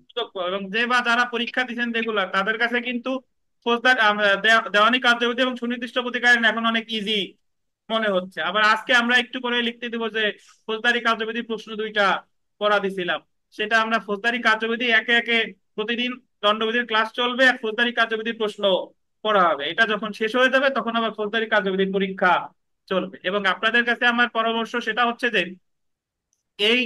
Speaker 1: সুযোগ পাবো। এবং যে বা যারা পরীক্ষা দিচ্ছেন রেগুলার, তাদের কাছে কিন্তু ফৌজদার দেওয়ানি কার্যবিধি এবং সুনির্দিষ্ট প্রতিকার এখন অনেক ইজি মনে হচ্ছে। আবার আজকে আমরা একটু করে লিখতে দিব যে ফৌজদারি কার্যবিধি প্রশ্ন 2টা পড়া দিছিলাম, সেটা আমরা ফৌজদারি কার্যবিধি একে একে প্রতিদিন দণ্ডবিধির ক্লাস চলবে আর ফৌজদারি কার্যবিধির প্রশ্ন পড়া হবে। এটা যখন শেষ হয়ে যাবে তখন আবার ফৌজদারি কার্যবিধির পরীক্ষা চলবে। এবং আপনাদের কাছে আমার পরামর্শ সেটা হচ্ছে যে এই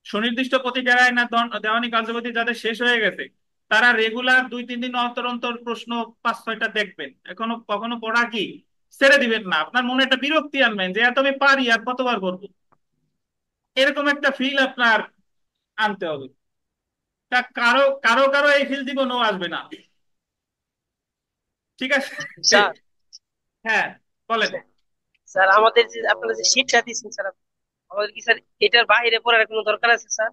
Speaker 1: সুনির্দিষ্ট প্রতিকার আইন আর দেওয়ানি কার্যবিধি যাদের শেষ হয়ে গেছে, তারা রেগুলার 2-3 দিন অন্তর অন্তর প্রশ্ন 5-6টা দেখবেন। এখনো কখনো পড়া কি ছেড়ে দিবেন না। আপনার মনে একটা বিরক্তি আনবেন যে এত আমি পারি আর কতবার করবো, এরকম একটা ফিল আপনার আনতে হবে। তা কারো কারো কারো এই ফিল জীবনও আসবে না, ঠিক আছে?
Speaker 4: স্যার
Speaker 1: হ্যাঁ, বলেন।
Speaker 4: স্যার আমাদের যে আপনারা যে শীটটা দিচ্ছেন স্যার, আমাদের কি স্যার এটার বাইরে পড়ার কোনো দরকার আছে স্যার?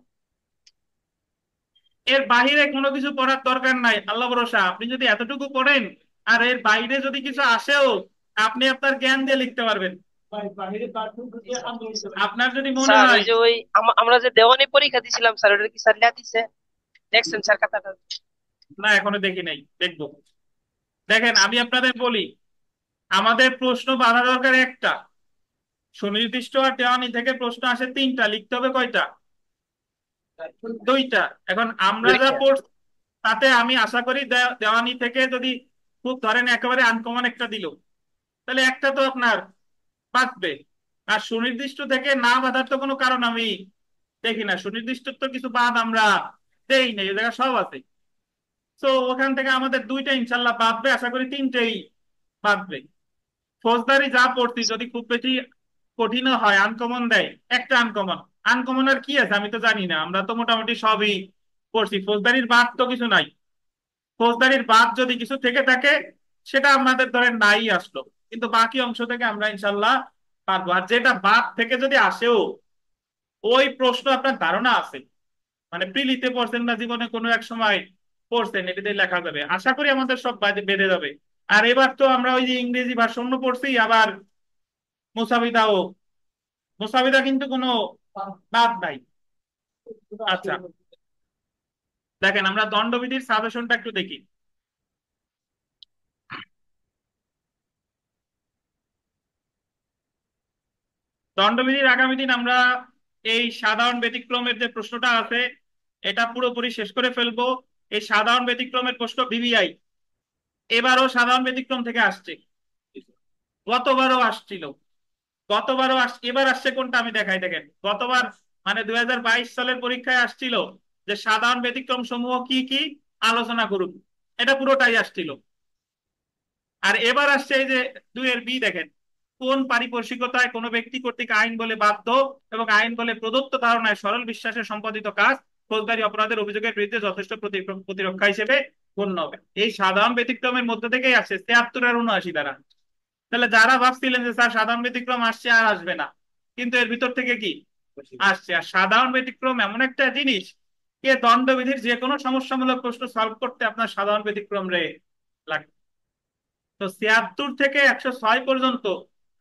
Speaker 1: এর বাইরে কোনো কিছু পড়ার দরকার নাই, আল্লাহ ভরসা। আপনি যদি এতটুকু পড়েন আর এর বাইরে যদি কিছু আসেও, আপনি আপনার জ্ঞান দিয়ে লিখতে পারবেন।
Speaker 4: জি স্যার, জি স্যার।
Speaker 1: আপনার যদি মনে
Speaker 4: স্যার ওই
Speaker 1: হয়,
Speaker 4: যে ওই আমরা যে দেওয়ানি পরীক্ষা দিছিলাম স্যার, ওটা কি স্যার লেখা দিছে? দেখছেন স্যার খাতাটা?
Speaker 1: না এখনো দেখি নাই, দেখবো। দেখেন আমি আপনাদের বলি, আমাদের প্রশ্ন বাঁধা দরকার একটা, সুনির্দিষ্ট আর দেওয়ানি থেকে প্রশ্ন আসে 3টা, লিখতে হবে কয়টা? 2টা। এখন আমরা যা
Speaker 4: দুইটা।
Speaker 1: পড়ছি তাতে আমি আশা করি দেওয়ানি থেকে যদি খুব ধরেন একেবারে আনকমন একটা দিল, তাহলে একটা তো আপনার বাঁচবে। আর সুনির্দিষ্ট থেকে না বাঁধার তো কোনো কারণ আমি দেখি না। সুনির্দিষ্ট তো কিছু বাদ আমরা দেই নেই, এই জায়গা সব আছে। তো ওখান থেকে আমাদের 2টা ইনশাল্লাহ বাঁধবে, আশা করি 3টেই বাঁধবে। ফৌজদারি যা পড়ছি যদি খুব বেশি কঠিন হয়, আনকমন দেয়, একটা আনকমন, আনকমন আর কি আছে আমি তো জানি না। আমরা তো মোটামুটি সবই পড়ছি, ফৌজদারির বাদ তো কিছু নাই। ফৌজদারির বাদ যদি কিছু থেকে থাকে সেটা আমাদের ধরেন নাই আসলো, কিন্তু বাকি অংশ থেকে আমরা ইনশাল্লাহ পারবো। আর যেটা বাদ থেকে যদি আসেও, ওই প্রশ্ন আপনার ধারণা আছে, মানে প্রিলিতে পড়ছেন না জীবনে কোনো এক সময় পড়ছেন, এটাতে লেখা যাবে, আশা করি আমাদের সব বেঁধে যাবে। আর এবার তো আমরা ওই যে ইংরেজি ভাষণ পড়ছি, আবার মুসাবিদাও, মুসাবিদা কিন্তু কোনো বাদ নাই। আচ্ছা, দেখেন আমরা দণ্ডবিধির সাজেশনটা একটু দেখি। দণ্ডবিধির আগামী দিন আমরা এই সাধারণ ব্যতিক্রমের যে প্রশ্নটা আছে এটা পুরোপুরি শেষ করে ফেলবো। এই সাধারণ ব্যতিক্রমের প্রশ্ন ভিভিআই এবারও সাধারণ ব্যতিক্রম থেকে আসছে, গতবারও আসছিল, এবার আসছে কোনটা আমি দেখাই। দেখেন গতবার মানে 2022 সালের পরীক্ষায় আসছিল যে সাধারণ ব্যতিক্রম সমূহ কি কি আলোচনা করুন, এটা পুরোটাই আসছিল। আর এবার আসছে এই যে 2-এর বি, দেখেন কোন পারিপার্শ্বিকতায় কোনো ব্যক্তি কর্তৃক আইন বলে বাধ্য এবং আইন বলে প্রদত্ত ধারণায় সরল বিশ্বাসে সম্পাদিত কাজ ফৌজদারি অপরাধের অভিযোগের বিরুদ্ধে যথেষ্ট প্রতিরক্ষা হিসেবে গণ্য হবে। এই সাধারণ ব্যতিক্রমের মধ্যে থেকেই আসছে 73 আর 79 দ্বারা। তাহলে যারা ভাবছিলেন যে স্যার সাধারণ ব্যতিক্রম আসছে আর আসবে না, কিন্তু এর ভিতর থেকে কি আসছে। আর সাধারণ ব্যতিক্রম এমন একটা জিনিস, কে দণ্ডবিধির যে কোনো সমস্যামূলক প্রশ্ন সলভ করতে আপনার সাধারণ ব্যতিক্রম রে লাগবে। তো 76 থেকে 106 পর্যন্ত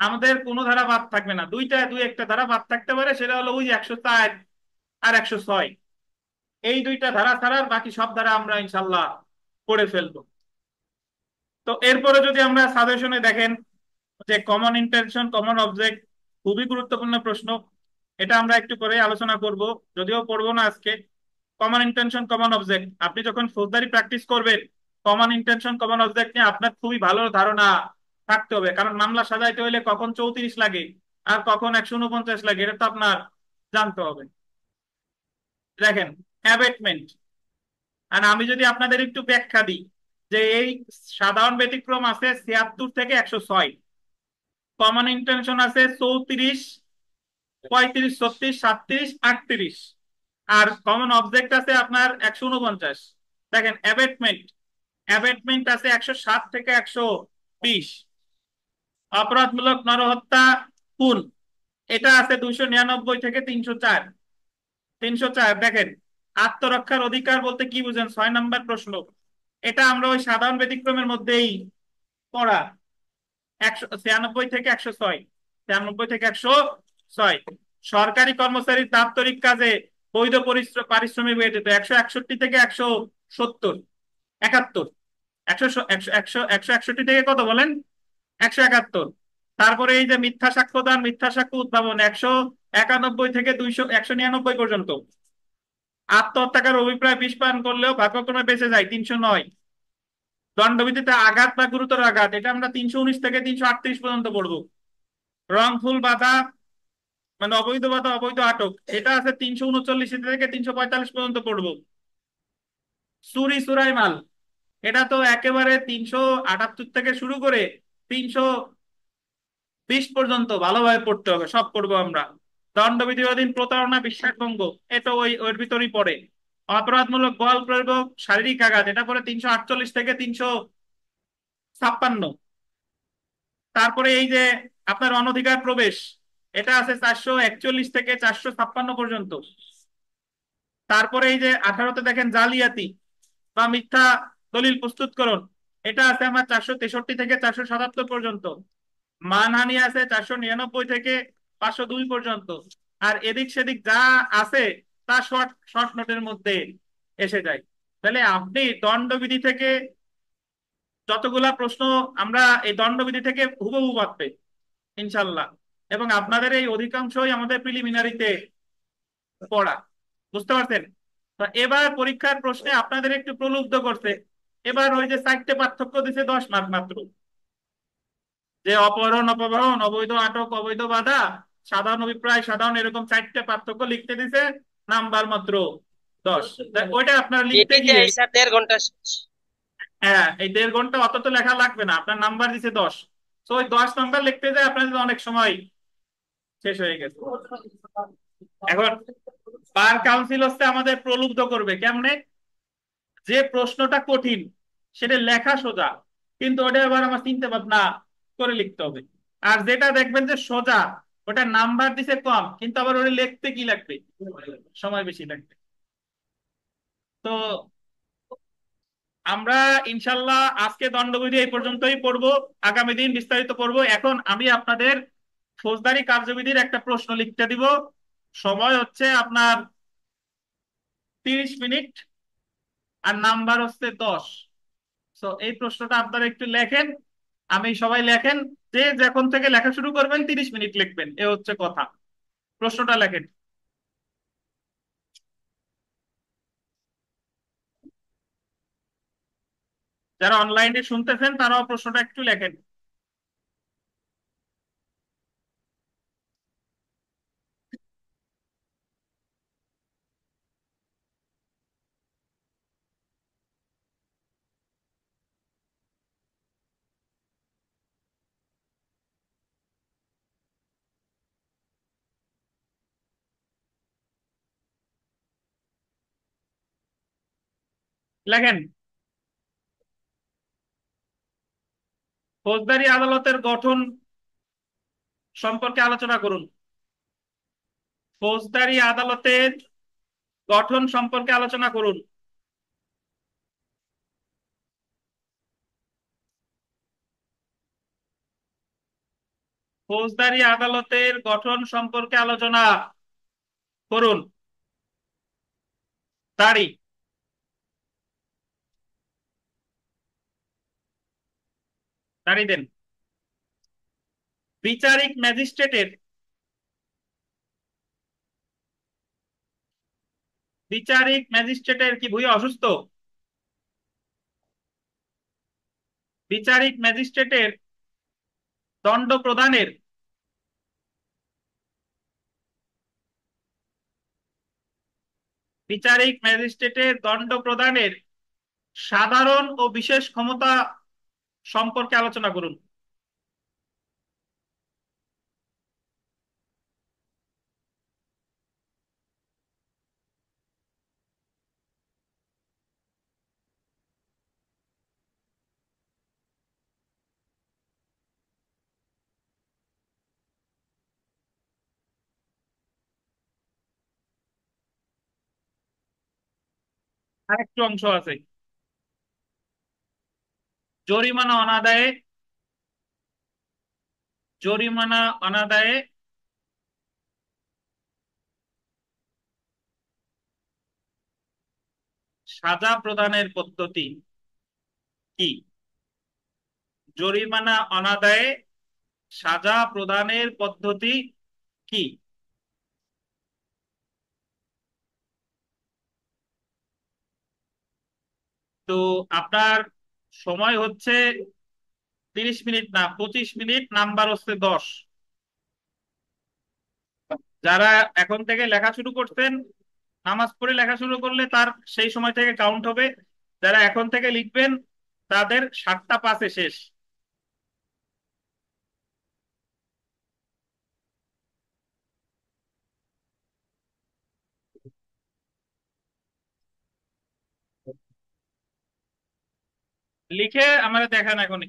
Speaker 1: আমাদের কোনো ধারা বাদ থাকবে না, দুই একটা ধারা বাদ থাকতে পারে, সেটা হলো ওই 104 আর 106, এই 2টা ধারা ছাড়া আর বাকি সব ধারা আমরা ইনশাল্লাহ করে ফেলবো। তো এরপরে যদি আমরা সাজেশনে দেখেন, যে কমন ইন্টেনশন কমন অবজেক্ট খুবই গুরুত্বপূর্ণ প্রশ্ন। এটা আমরা একটু পরে আলোচনা করব, যদিও পড়বো না আজকে। কমন ইন্টেনশন কমন অবজেক্ট আপনি যখন ফৌজদারি প্র্যাকটিস করবেন, কমন ইন্টেনশন কমন অবজেক্ট নিয়ে আপনার খুবই ভালো ধারণা থাকতে হবে, কারণ মামলা সাজাইতে হলে কখন 34 লাগে আর কখন 149 লাগে এটা তো আপনার জানতে হবে। দেখেন, অ্যাবেটমেন্ট, আর আমি যদি আপনাদের একটু ব্যাখ্যা দিই যে এই সাধারণ ব্যতিক্রম আছে 76 থেকে 106, কমন ইন্টেনশন আছে 34, 35, 36, 37, 38, আর কমন অবজেক্ট আছে আপনার 149। দেখেন অ্যাবেটমেন্ট, অ্যাবেটমেন্ট আছে 107 থেকে 120, অপরাধমূলক নরহত্যা খুন এটা আছে 299 থেকে 304। 304 দেখেন, আত্মরক্ষার অধিকার বলতে কি বুঝেন, 6 নম্বর প্রশ্ন। এটা আমরা ওই সাধারণ ব্যতিক্রমের মধ্যেই পড়া, 196 থেকে 106, 96 থেকে 106। সরকারি কর্মচারীর দাপ্তরিক কাজে বৈধ পারিশ্রমিক ব্যতীত 161 থেকে 170, 71, 161 থেকে কত বলেন, 171। তারপরে এই যে মিথ্যা সাক্ষ্যদান মিথ্যা সাক্ষ্য উদ্ভাবন 191 থেকে 199 পর্যন্ত। আত্মহত্যাকার অভিপ্রায় বিষ পান করলেও ভাগ্যক্রমে বেঁচে যায় 309। দণ্ডবিধিতে আঘাত বা গুরুতর আঘাত এটা আমরা 319 থেকে 338 পর্যন্ত পড়বো। রংফুল বাধা মানে অবৈধ বাধা অবৈধ আটক এটা আছে 339 থেকে 345 পর্যন্ত পড়বো। চুরি চুরাই মাল এটা তো একেবারে 378 থেকে শুরু করে 320 পর্যন্ত ভালোভাবে পড়তে হবে, সব পড়বো আমরা। দণ্ডবিধি অধীন প্রতারণা বিশ্বাসভঙ্গ এটা ওর ভিতরই পড়ে। অপরাধমূলক বল প্রয়োগ শারীরিক আঘাত এটা পরে 348 থেকে 356। তারপরে এই যে আপনার অনধিকার প্রবেশ এটা আছে 441 থেকে 456 পর্যন্ত। তারপরে এই যে 18তে দেখেন জালিয়াতি বা মিথ্যা দলিল প্রস্তুতকরণ এটা আছে আমার 463 থেকে 477 পর্যন্ত। মানহানি আছে 499 থেকে 502 পর্যন্ত। আর এদিক সেদিক যা আছে তা শর্ট শর্ট নোটের মধ্যে এসে যায়। তাহলে আপনি দণ্ডবিধি থেকে যতগুলা প্রশ্ন আমরা এই দণ্ডবিধি থেকে হুবহু পাবে ইনশাল্লাহ, এবং আপনাদের এই অধিকাংশই আমাদের প্রিলিমিনারিতে পড়া, বুঝতে পারছেন? তো এবার পরীক্ষার প্রশ্নে আপনাদের একটু প্রলুব্ধ করছে। এবার ওই যে 4টে পার্থক্য দিছে 10 মার্ক মাত্র, যে অপহরণ অপহরণ অবৈধ আটক অবৈধ বাধা সাধারণ অভিপ্রায় সাধারণ এরকম 4টে পার্থক্য লিখতে দিছে, নাম্বার মাত্র 10। ওইটা আপনারা লিখতে
Speaker 4: এটিতে
Speaker 1: গিয়ে,
Speaker 4: স্যার 1.5 ঘন্টা শেষ।
Speaker 1: হ্যাঁ এই 1.5 ঘন্টা অত তো লেখা লাগবে না, আপনার নাম্বার দিছে 10, তো ওই 10 নাম্বার লিখতে যায় আপনাদের অনেক সময় শেষ হয়ে গেছে। এখন বার কাউন্সিল হচ্ছে আমাদের প্রলুব্ধ করবে কেমনে, যে প্রশ্নটা কঠিন সেটা লেখা সোজা, কিন্তু ওটা আবার আমার চিন্তা ভাবনা করে লিখতে হবে। আর যেটা দেখবেন যে সোজা ওটা নাম্বার দিছে কম, কিন্তু আবার ওটা লিখতে কি লাগবে, সময় বেশি লাগবে। তো আমরা ইনশাল্লাহ আজকে দণ্ডবিধি এই পর্যন্তই পড়বো, আগামী দিন বিস্তারিত পড়বো। এখন আমি আপনাদের ফৌজদারি কার্যবিধির একটা প্রশ্ন লিখতে দিব, সময় হচ্ছে আপনার 30 মিনিট, আর নাম্বার হচ্ছে 10। তো এই প্রশ্নটা আপনারা একটু লেখেন, আমি সবাই লেখেন, যে যখন থেকে লেখা শুরু করবেন 30 মিনিট লিখবেন, এ হচ্ছে কথা। প্রশ্নটা লেখেন। যারা অনলাইনে শুনতেছেন তারাও প্রশ্নটা একটু লেখেন। লেখেন, ফৌজদারি আদালতের গঠন সম্পর্কে আলোচনা করুন। ফৌজদারি আদালতের গঠন সম্পর্কে আলোচনা করুন। ফৌজদারি আদালতের গঠন সম্পর্কে আলোচনা করুন। তারিখ, তারিখ দেন। বিচারিক ম্যাজিস্ট্রেটের কি ভুঁইয়া অসুস্থ? বিচারিক ম্যাজিস্ট্রেটের দণ্ড প্রদানের সাধারণ ও বিশেষ ক্ষমতা সম্পর্কে আলোচনা করুন। আরেকটু অংশ আছে, জরিমানা অনাদায়ে জরিমানা অনাদায়ে সাজা প্রদানের পদ্ধতি কি? জরিমানা অনাদায়ে সাজা প্রদানের পদ্ধতি কি? তো আপনার সময় হচ্ছে 30 মিনিট, না 25 মিনিট, নাম্বার হচ্ছে 10। যারা এখন থেকে লেখা শুরু করছেন, নামাজ পড়ে লেখা শুরু করলে তার সেই সময় থেকে কাউন্ট হবে। যারা এখন থেকে লিখবেন তাদের 7টা 5-এ শেষ। লিখে আমরা দেখান এখনই।